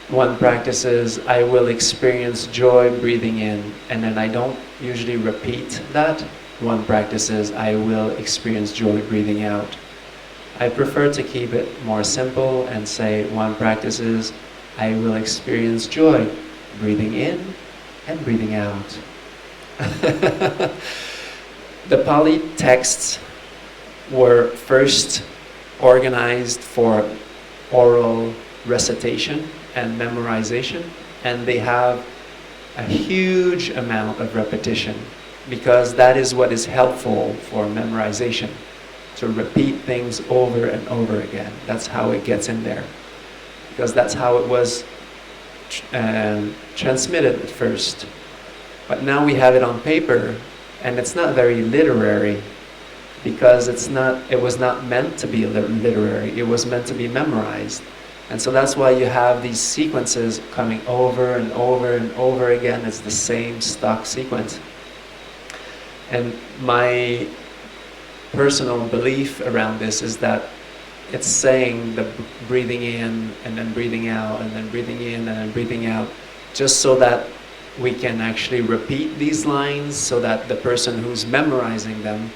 Speaker 1: one practices, I will experience joy breathing in, and then I don't usually repeat that. One practices, I will experience joy breathing out. I prefer to keep it more simple and say one practices, I will experience joy breathing in and breathing out. The Pali texts were first organized for oral recitation and memorization, and they have a huge amount of repetition because that is what is helpful for memorization, to repeat things over and over again. That's how it gets in there, because that's how it was transmitted at first. But now we have it on paper, and it's not very literary, because it was not meant to be literary, it was meant to be memorized. And so that's why you have these sequences coming over and over and over again. It's the same stock sequence. And my personal belief around this is that it's saying the breathing in and then breathing out and then breathing in and then breathing out, just so that we can actually repeat these lines, so that the person who's memorizing them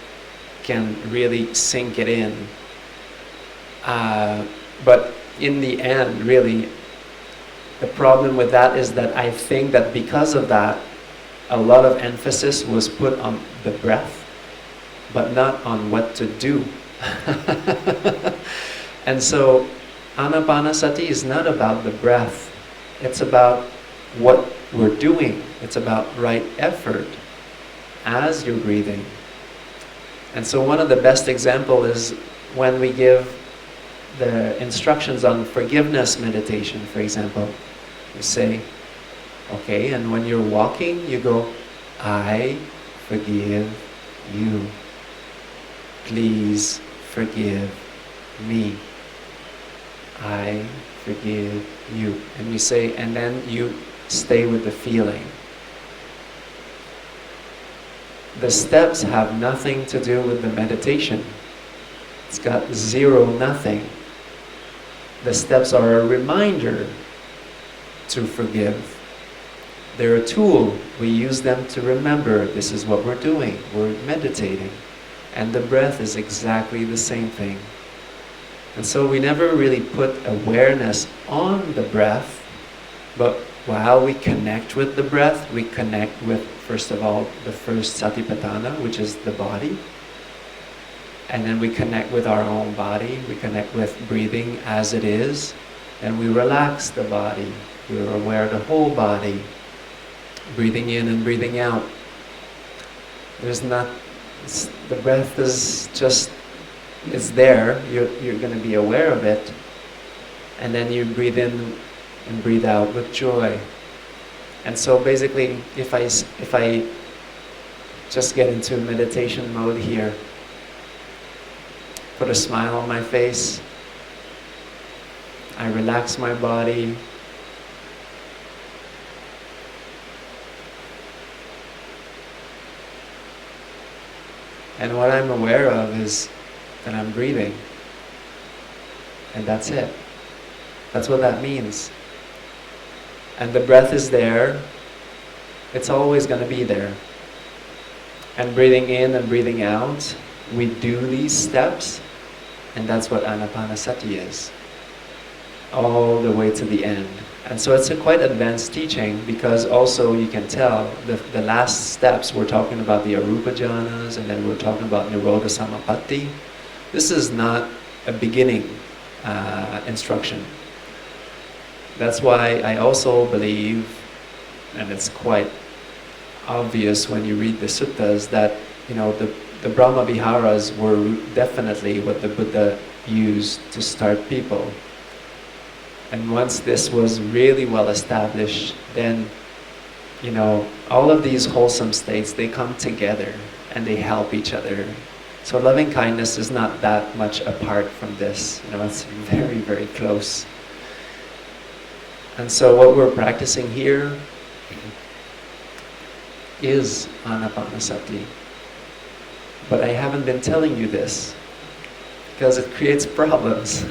Speaker 1: can really sink it in. But in the end, really, the problem with that is that I think that because of that, a lot of emphasis was put on the breath, but not on what to do. And so, Ānāpānasati is not about the breath. It's about what we're doing. It's about right effort as you're breathing. And so one of the best examples is when we give the instructions on forgiveness meditation, for example. You say, okay, and when you're walking, you go, I forgive you. Please forgive me. I forgive you. And you say, and then you stay with the feeling. The steps have nothing to do with the meditation. It's got zero, nothing. The steps are a reminder to forgive. They're a tool. We use them to remember this is what we're doing. We're meditating. And the breath is exactly the same thing. And so we never really put awareness on the breath, but while we connect with the breath, we connect with, first of all, the first satipatthana, which is the body. And then we connect with our own body, we connect with breathing as it is, and we relax the body. We're aware of the whole body, breathing in and breathing out. The breath is just, it's there, you're going to be aware of it, and then you breathe in and breathe out with joy. And so basically, if I just get into meditation mode here, put a smile on my face, I relax my body, and what I'm aware of is that I'm breathing, and that's it. That's what that means. And the breath is there, it's always going to be there. And breathing in and breathing out, we do these steps, and that's what Ānāpānasati is, all the way to the end. And so it's a quite advanced teaching, because also you can tell the last steps, we're talking about the Arupa Jhānas, and then we're talking about Nirodha Samapatti. This is not a beginning instruction. That's why I also believe, and it's quite obvious when you read the suttas, that the Brahmavihāras were definitely what the Buddha used to start people. And once this was really well established, then all of these wholesome states, they come together and they help each other. So loving kindness is not that much apart from this. It's very, very close. And so what we're practicing here is Ānāpānasati. But I haven't been telling you this because it creates problems.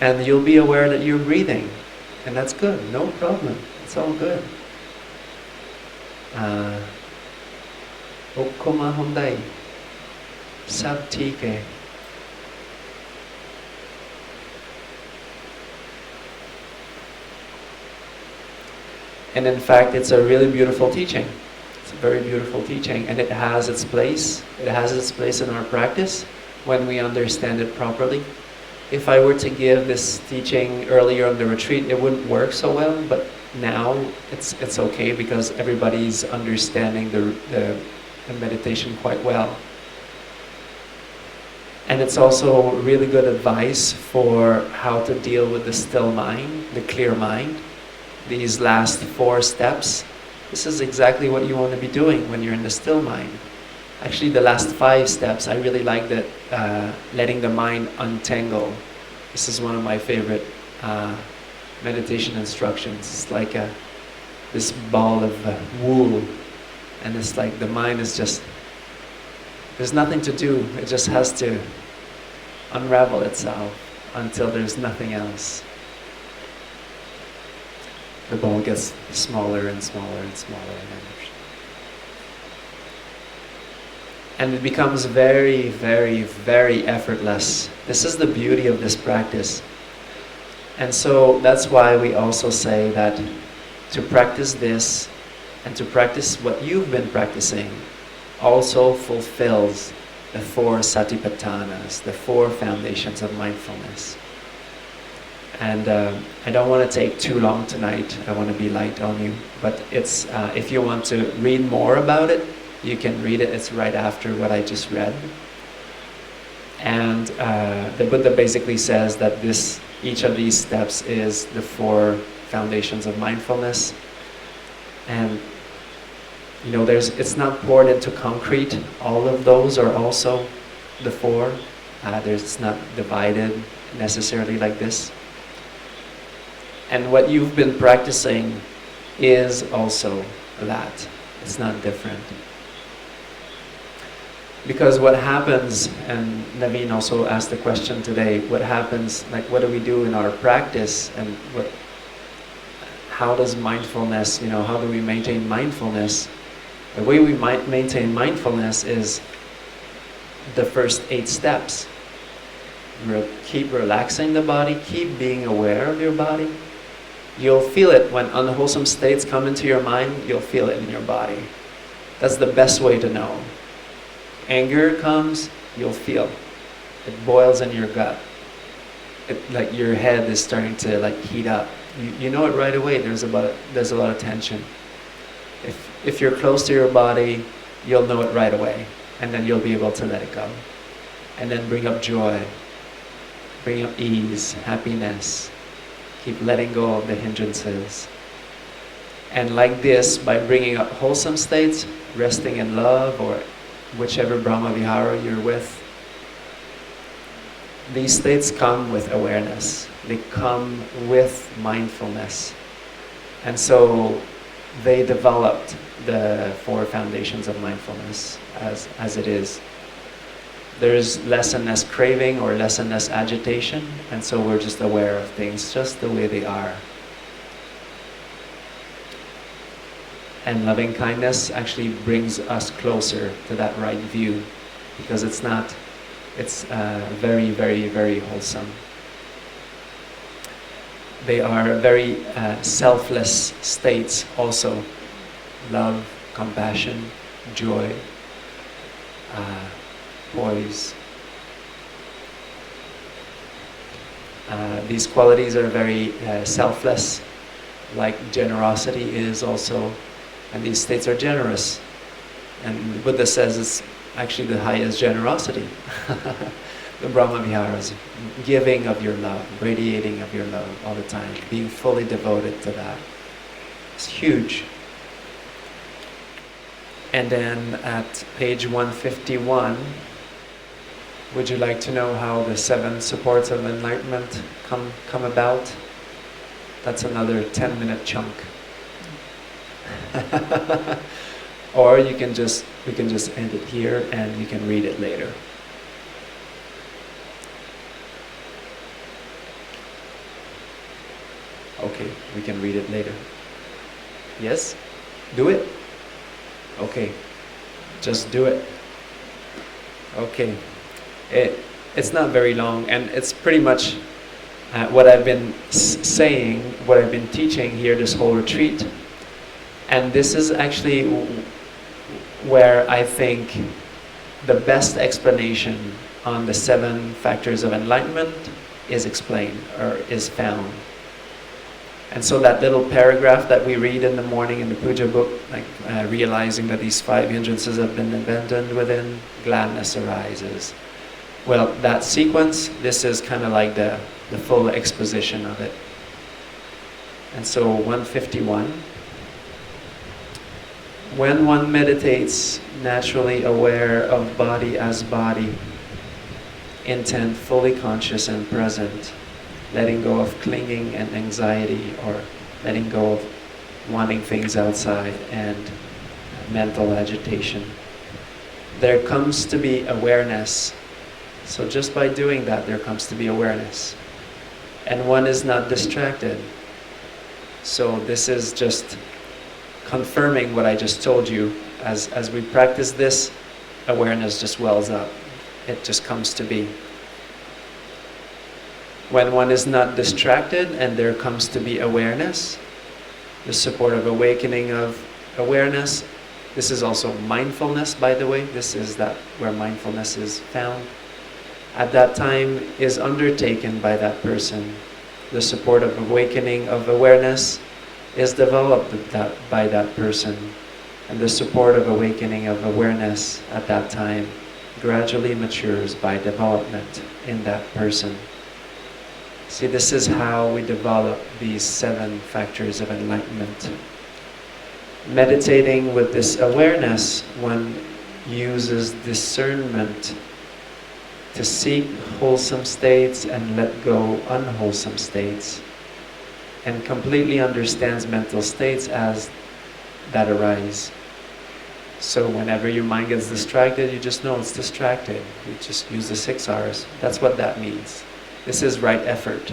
Speaker 1: And you'll be aware that you're breathing, and that's good, no problem, it's all good. Okkoma Hondai, Sab Tike. And in fact, it's a really beautiful teaching. It's a very beautiful teaching, and it has its place. It has its place in our practice when we understand it properly. If I were to give this teaching earlier on the retreat, it wouldn't work so well, but now it's okay because everybody's understanding the meditation quite well. And it's also really good advice for how to deal with the still mind, the clear mind. These last 4 steps, this is exactly what you want to be doing when you're in the still mind. Actually, the last 5 steps, I really like that, letting the mind untangle. This is one of my favorite meditation instructions. It's like this ball of wool, and it's like the mind is just, there's nothing to do. It just has to unravel itself until there's nothing else. The ball gets smaller and smaller and smaller, and it becomes very, very, very effortless. This is the beauty of this practice. And so that's why we also say that to practice this and to practice what you've been practicing also fulfills the 4 satipatthanas, the 4 foundations of mindfulness. And I don't want to take too long tonight. I want to be light on you. But it's if you want to read more about it, you can read it. It's right after what I just read. And the Buddha basically says that each of these steps is the 4 foundations of mindfulness. And it's not poured into concrete. All of those are also the 4. It's not divided necessarily like this. And what you've been practicing is also that. It's not different. Because what happens, and Naveen also asked the question today, what happens, like what do we do in our practice, and how does mindfulness, how do we maintain mindfulness? The way we might maintain mindfulness is the first 8 steps. Keep relaxing the body, keep being aware of your body. You'll feel it when unwholesome states come into your mind, you'll feel it in your body. That's the best way to know. Anger comes, you'll feel. It boils in your gut. Like your head is starting to heat up. You know it right away, there's a lot of tension. If you're close to your body, you'll know it right away. And then you'll be able to let it go. And then bring up joy. Bring up ease, happiness. Keep letting go of the hindrances. And like this, by bringing up wholesome states, resting in love, or whichever Brahmavihāra you're with, these states come with awareness. They come with mindfulness. And so they developed the 4 foundations of mindfulness as it is. There's less and less craving or less and less agitation, and so we're just aware of things just the way they are. And loving kindness actually brings us closer to that right view, because it's very, very, very wholesome. They are very selfless states also. Love, compassion, joy, poise. These qualities are very selfless, like generosity is also, and these states are generous. And the Buddha says it's actually the highest generosity. The Brahmavihāras, giving of your love, radiating of your love all the time, being fully devoted to that. It's huge. And then at page 151, would you like to know how the 7 supports of enlightenment come about? That's another 10-minute chunk. Or we can just end it here and you can read it later. Okay, we can read it later. Yes? Do it? Okay, just do it. Okay. It's not very long, and it's pretty much what I've been saying, what I've been teaching here this whole retreat. And this is actually where I think the best explanation on the 7 factors of enlightenment is explained, or is found. And so that little paragraph that we read in the morning in the Pūjā book, like realizing that these 5 hindrances have been abandoned within, gladness arises. Well, that sequence, this is kind of like the full exposition of it. And so 151, when one meditates naturally aware of body as body, intent fully conscious and present, letting go of clinging and anxiety, or letting go of wanting things outside and mental agitation, there comes to be awareness. So just by doing that, there comes to be awareness. And one is not distracted. So this is just confirming what I just told you. As we practice this, awareness just wells up. It just comes to be. When one is not distracted and there comes to be awareness, the support of awakening of awareness. This is also mindfulness, by the way. This is that where mindfulness is found. At that time is undertaken by that person. The support of awakening of awareness is developed by that person. And the support of awakening of awareness at that time gradually matures by development in that person. See, this is how we develop these 7 factors of enlightenment. Meditating with this awareness, one uses discernment to seek wholesome states and let go unwholesome states, and completely understands mental states as that arise. So whenever your mind gets distracted, you just know it's distracted. You just use the 6 R's. That's what that means. This is right effort.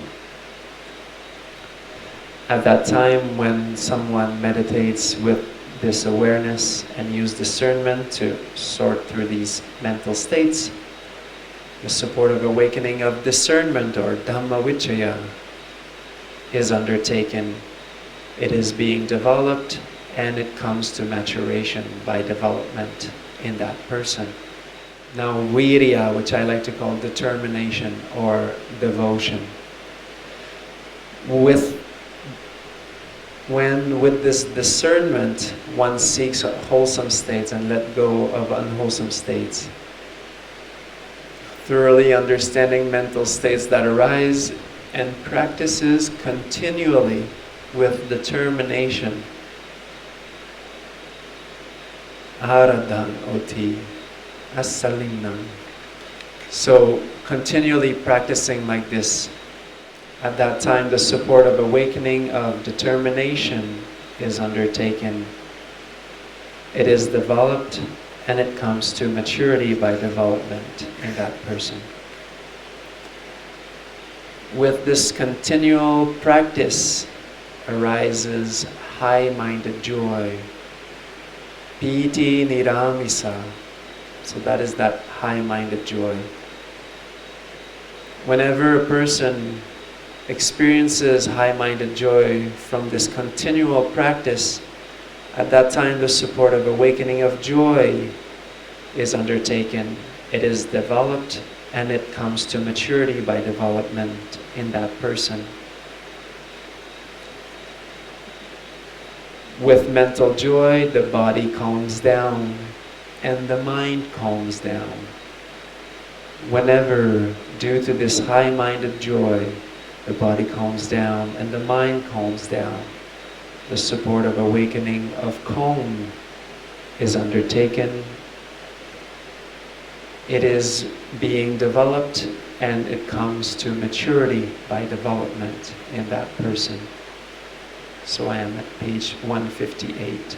Speaker 1: At that time, when someone meditates with this awareness and use discernment to sort through these mental states, the support of awakening of discernment, or Dhamma Vicaya, is undertaken. It is being developed, and it comes to maturation by development in that person. Now, virya, which I like to call determination or devotion. With this discernment, one seeks wholesome states and let go of unwholesome states. Thoroughly understanding mental states that arise, and practices continually with determination. Aradhan oti asalinam. So continually practicing like this. At that time, the support of awakening of determination is undertaken. It is developed, and it comes to maturity by development in that person. With this continual practice arises high-minded joy, piti niramisa. So that is that high-minded joy. Whenever a person experiences high-minded joy from this continual practice, at that time the support of awakening of joy is undertaken. It is developed and it comes to maturity by development in that person. With mental joy, the body calms down and the mind calms down. Whenever, due to this high-minded joy, the body calms down and the mind calms down, the support of awakening of calm is undertaken. It is being developed and it comes to maturity by development in that person. So I am at page 158.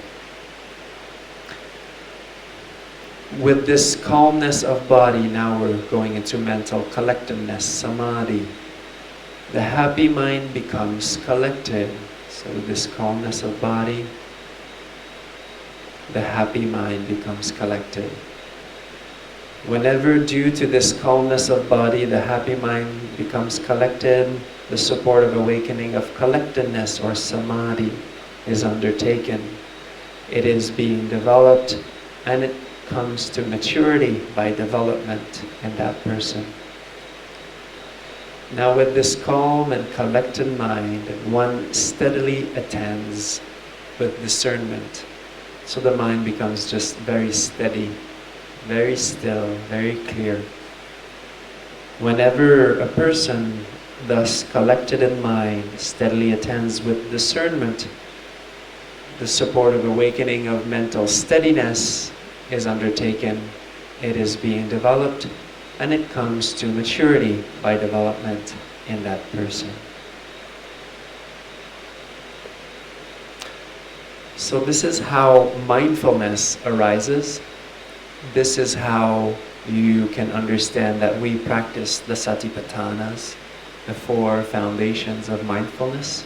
Speaker 1: With this calmness of body, now we're going into mental collectedness, samadhi. The happy mind becomes collected. So with this calmness of body, the happy mind becomes collected. Whenever, due to this calmness of body, the happy mind becomes collected, the support of awakening of collectedness or samadhi is undertaken. It is being developed and it comes to maturity by development in that person. Now with this calm and collected mind, one steadily attends with discernment. So the mind becomes just very steady, very still, very clear. Whenever a person, thus collected in mind, steadily attends with discernment, the support of awakening of mental steadiness is undertaken. It is being developed and it comes to maturity by development in that person. So this is how mindfulness arises. This is how you can understand that we practice the Satipatthanas, the 4 foundations of mindfulness.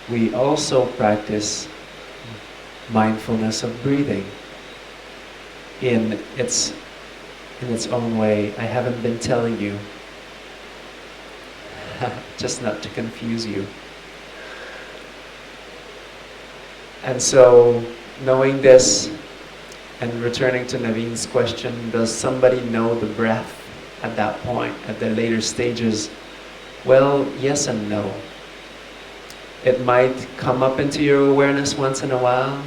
Speaker 1: We also practice mindfulness of breathing in its own way. I haven't been telling you, just not to confuse you. And so, knowing this, and returning to Naveen's question, does somebody know the breath at that point, at the later stages? Well, yes and no. It might come up into your awareness once in a while,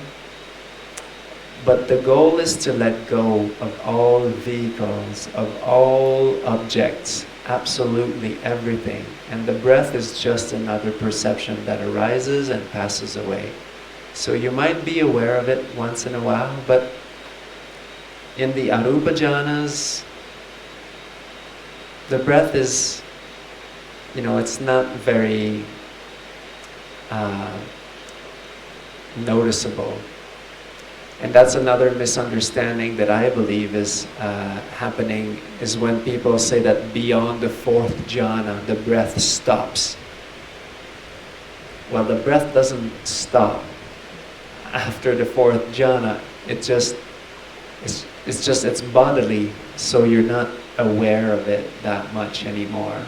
Speaker 1: but the goal is to let go of all vehicles, of all objects, absolutely everything. And the breath is just another perception that arises and passes away. So you might be aware of it once in a while, but in the Arupa Jhānas, the breath is, it's not very noticeable. And that's another misunderstanding that I believe is happening, is when people say that beyond the 4th jhana, the breath stops. Well, the breath doesn't stop after the 4th jhana. It's bodily, so you're not aware of it that much anymore.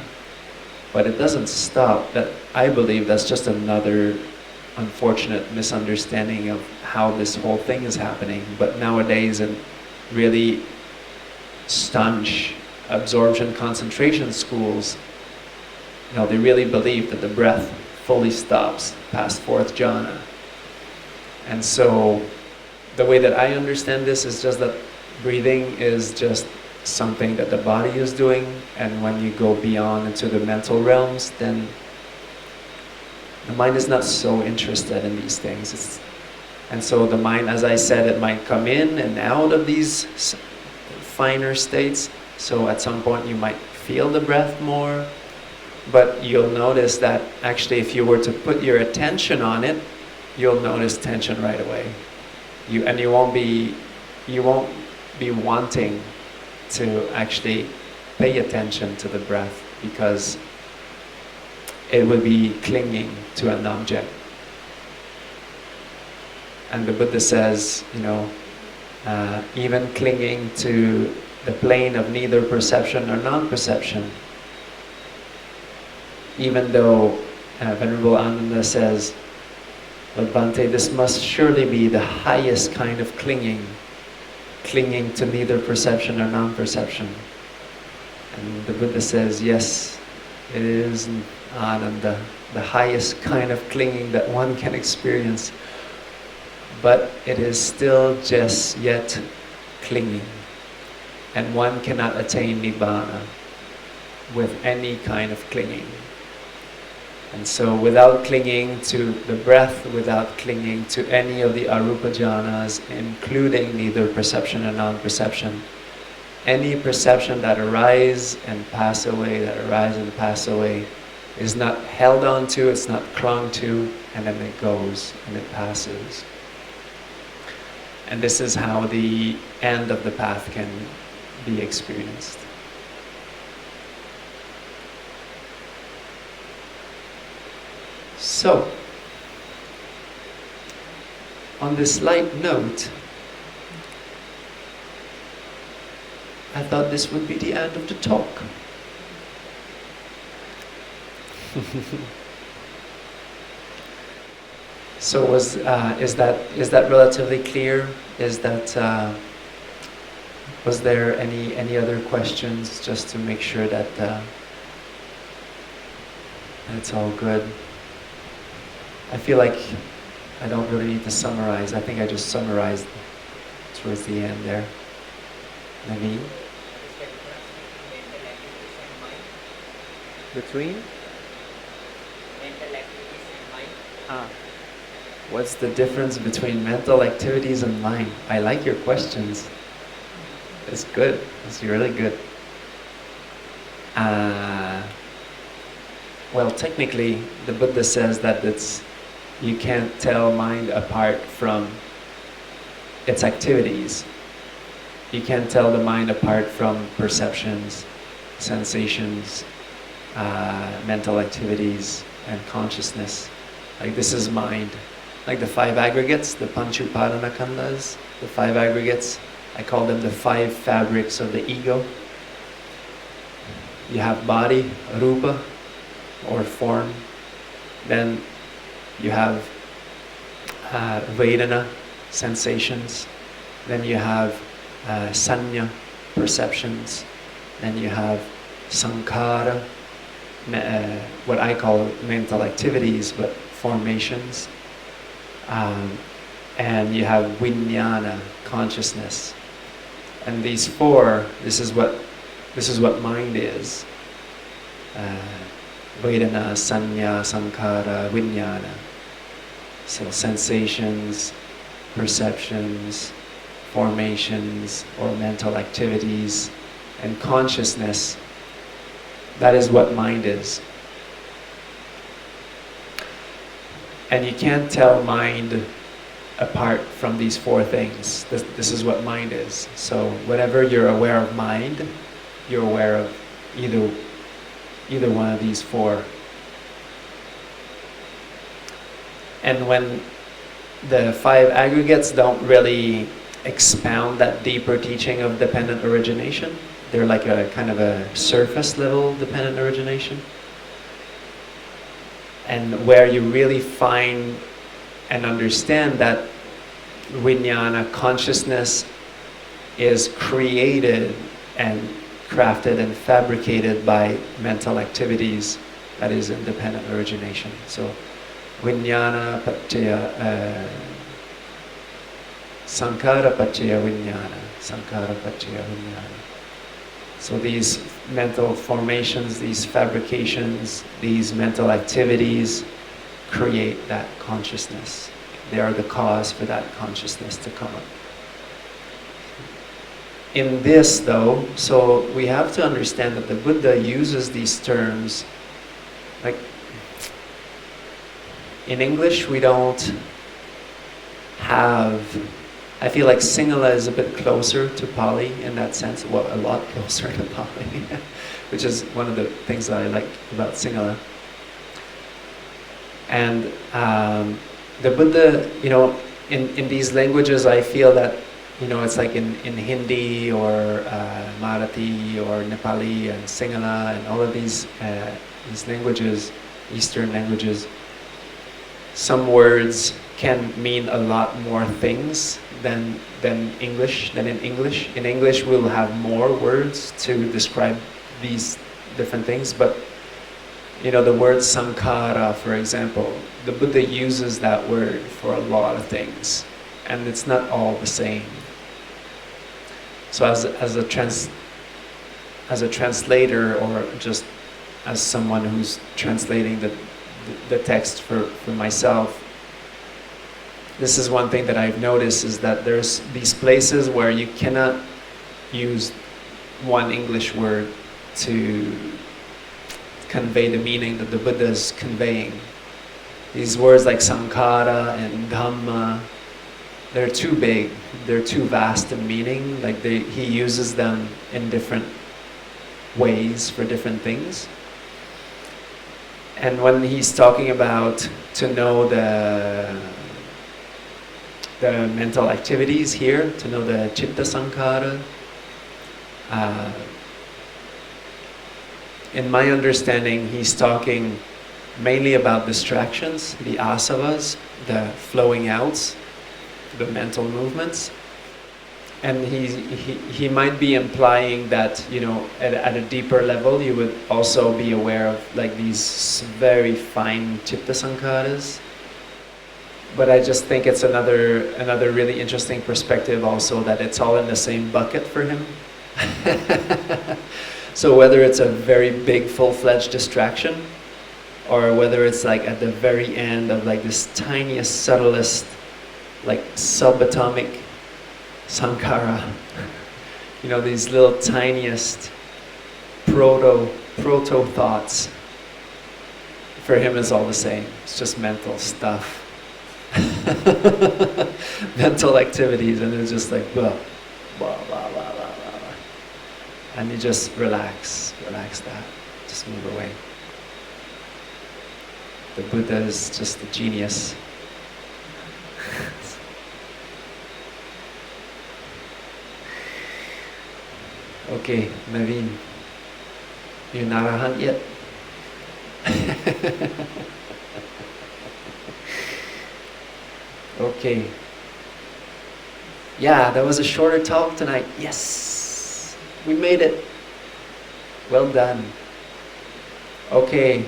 Speaker 1: But it doesn't stop. That, I believe that's just another unfortunate misunderstanding of how this whole thing is happening. But nowadays, in really staunch absorption concentration schools, they really believe that the breath fully stops past 4th jhana. And so the way that I understand this is just that breathing is just something that the body is doing, and when you go beyond into the mental realms, then the mind is not so interested in these things. And so the mind, as I said, it might come in and out of these finer states. So at some point you might feel the breath more, but you'll notice that actually if you were to put your attention on it, you'll notice tension right away. You won't be wanting to actually pay attention to the breath, because it would be clinging to an object. And the Buddha says, even clinging to the plane of neither perception or non-perception, even though Venerable Ananda says, but Bhante, this must surely be the highest kind of clinging to neither perception or non-perception. And the Buddha says, yes, it is Ananda, the highest kind of clinging that one can experience, but it is still just yet clinging, and one cannot attain Nibbana with any kind of clinging. And so without clinging to the breath, without clinging to any of the arupa jhanas, including neither perception or non-perception, any perception that arises and pass away, is not held on to, it's not clung to, and then it goes and it passes. And this is how the end of the path can be experienced. So, on this light note, I thought this would be the end of the talk. So is that relatively clear? Was there any other questions, just to make sure that it's all good? I feel like I don't really need to summarize. I think I just summarized towards the end there. Maybe? Between?
Speaker 2: Mental activities and mind.
Speaker 1: What's the difference between mental activities and mind? I like your questions. It's good. It's really good. Well, technically, the Buddha says that you can't tell mind apart from its activities. You can't tell the mind apart from perceptions, sensations, mental activities, and consciousness. Like, this is mind. Like the 5 aggregates, the Pancha Upadana Khandhas, the 5 aggregates, I call them the 5 fabrics of the ego. You have body, rupa, or form. Then you have vedana, sensations. Then you have sanya, perceptions. Then you have sankhara, what I call mental activities, but formations. And you have vijnana, consciousness. And these 4, this is what mind is. Vedana, sanya, sankhara, vijnana. So sensations, perceptions, formations, or mental activities, and consciousness. That is what mind is. And you can't tell mind apart from these 4 things. This is what mind is. So whenever you're aware of mind, you're aware of either one of these 4. And when the 5 aggregates don't really expound that deeper teaching of dependent origination, they're like a kind of a surface level dependent origination. And where you really find and understand that vijnana, consciousness, is created and crafted and fabricated by mental activities, that is independent origination. So vijnana paccaya, sankhara paccaya vijnana, sankhara paccaya vijnana. So these mental formations, these fabrications, these mental activities create that consciousness. They are the cause for that consciousness to come up. In this though, so we have to understand that the Buddha uses these terms, like in English we don't have, I feel like Singhala is a bit closer to Pali in that sense, well, a lot closer to Pali, which is one of the things that I like about Singhala. And the Buddha, in these languages, I feel that, it's like in Hindi or Marathi or Nepali and Singhala and all of these these languages, Eastern languages, some words can mean a lot more things than English, than in English. In English we'll have more words to describe these different things, but the word sankhara, for example, the Buddha uses that word for a lot of things, and it's not all the same. So as a translator, or just as someone who's translating the text for myself, this is one thing that I've noticed, is that there's these places where you cannot use one English word to convey the meaning that the Buddha is conveying. These words like sankhara and Dhamma, they're too big, they're too vast in meaning. Like he uses them in different ways for different things. And when he's talking about to know the mental activities here, to know the chitta sankhara, in my understanding, he's talking mainly about distractions, the asavas, the flowing outs, the mental movements. And he might be implying that, at a deeper level, you would also be aware of like these very fine chitta sankharas. But I just think it's another really interesting perspective also, that it's all in the same bucket for him. So whether it's a very big full-fledged distraction, or whether it's like at the very end of like this tiniest, subtlest, like subatomic sankhara, these little tiniest proto thoughts, for him is all the same. It's just mental stuff. Mental activities, and it's just like blah, blah, blah, blah, blah, blah. And you just relax that, just move away. The Buddha is just a genius. Okay, Naveen, you're not arahant yet? Okay. Yeah, that was a shorter talk tonight. Yes! We made it. Well done. Okay,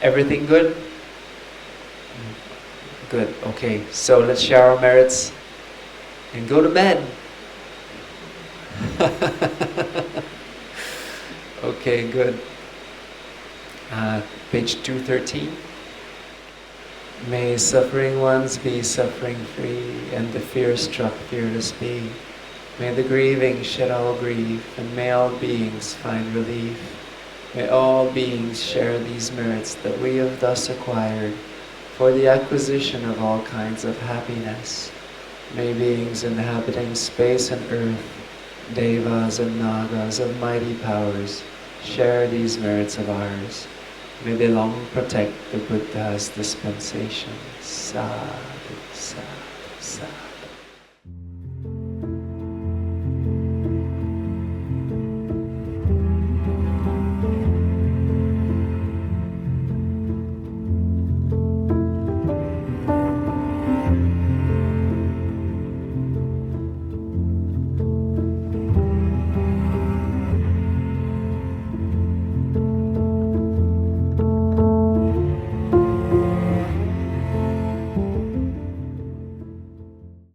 Speaker 1: everything good? Good, okay. So let's share our merits and go to bed. Okay, good. Page 213. May suffering ones be suffering free, and the fear-struck fearless be. May the grieving shed all grief, and may all beings find relief. May all beings share these merits that we have thus acquired for the acquisition of all kinds of happiness. May beings inhabiting space and earth, devas and nagas of mighty powers, share these merits of ours. May they long protect the Buddha's dispensation. Sadhu, sadhu, sadhu.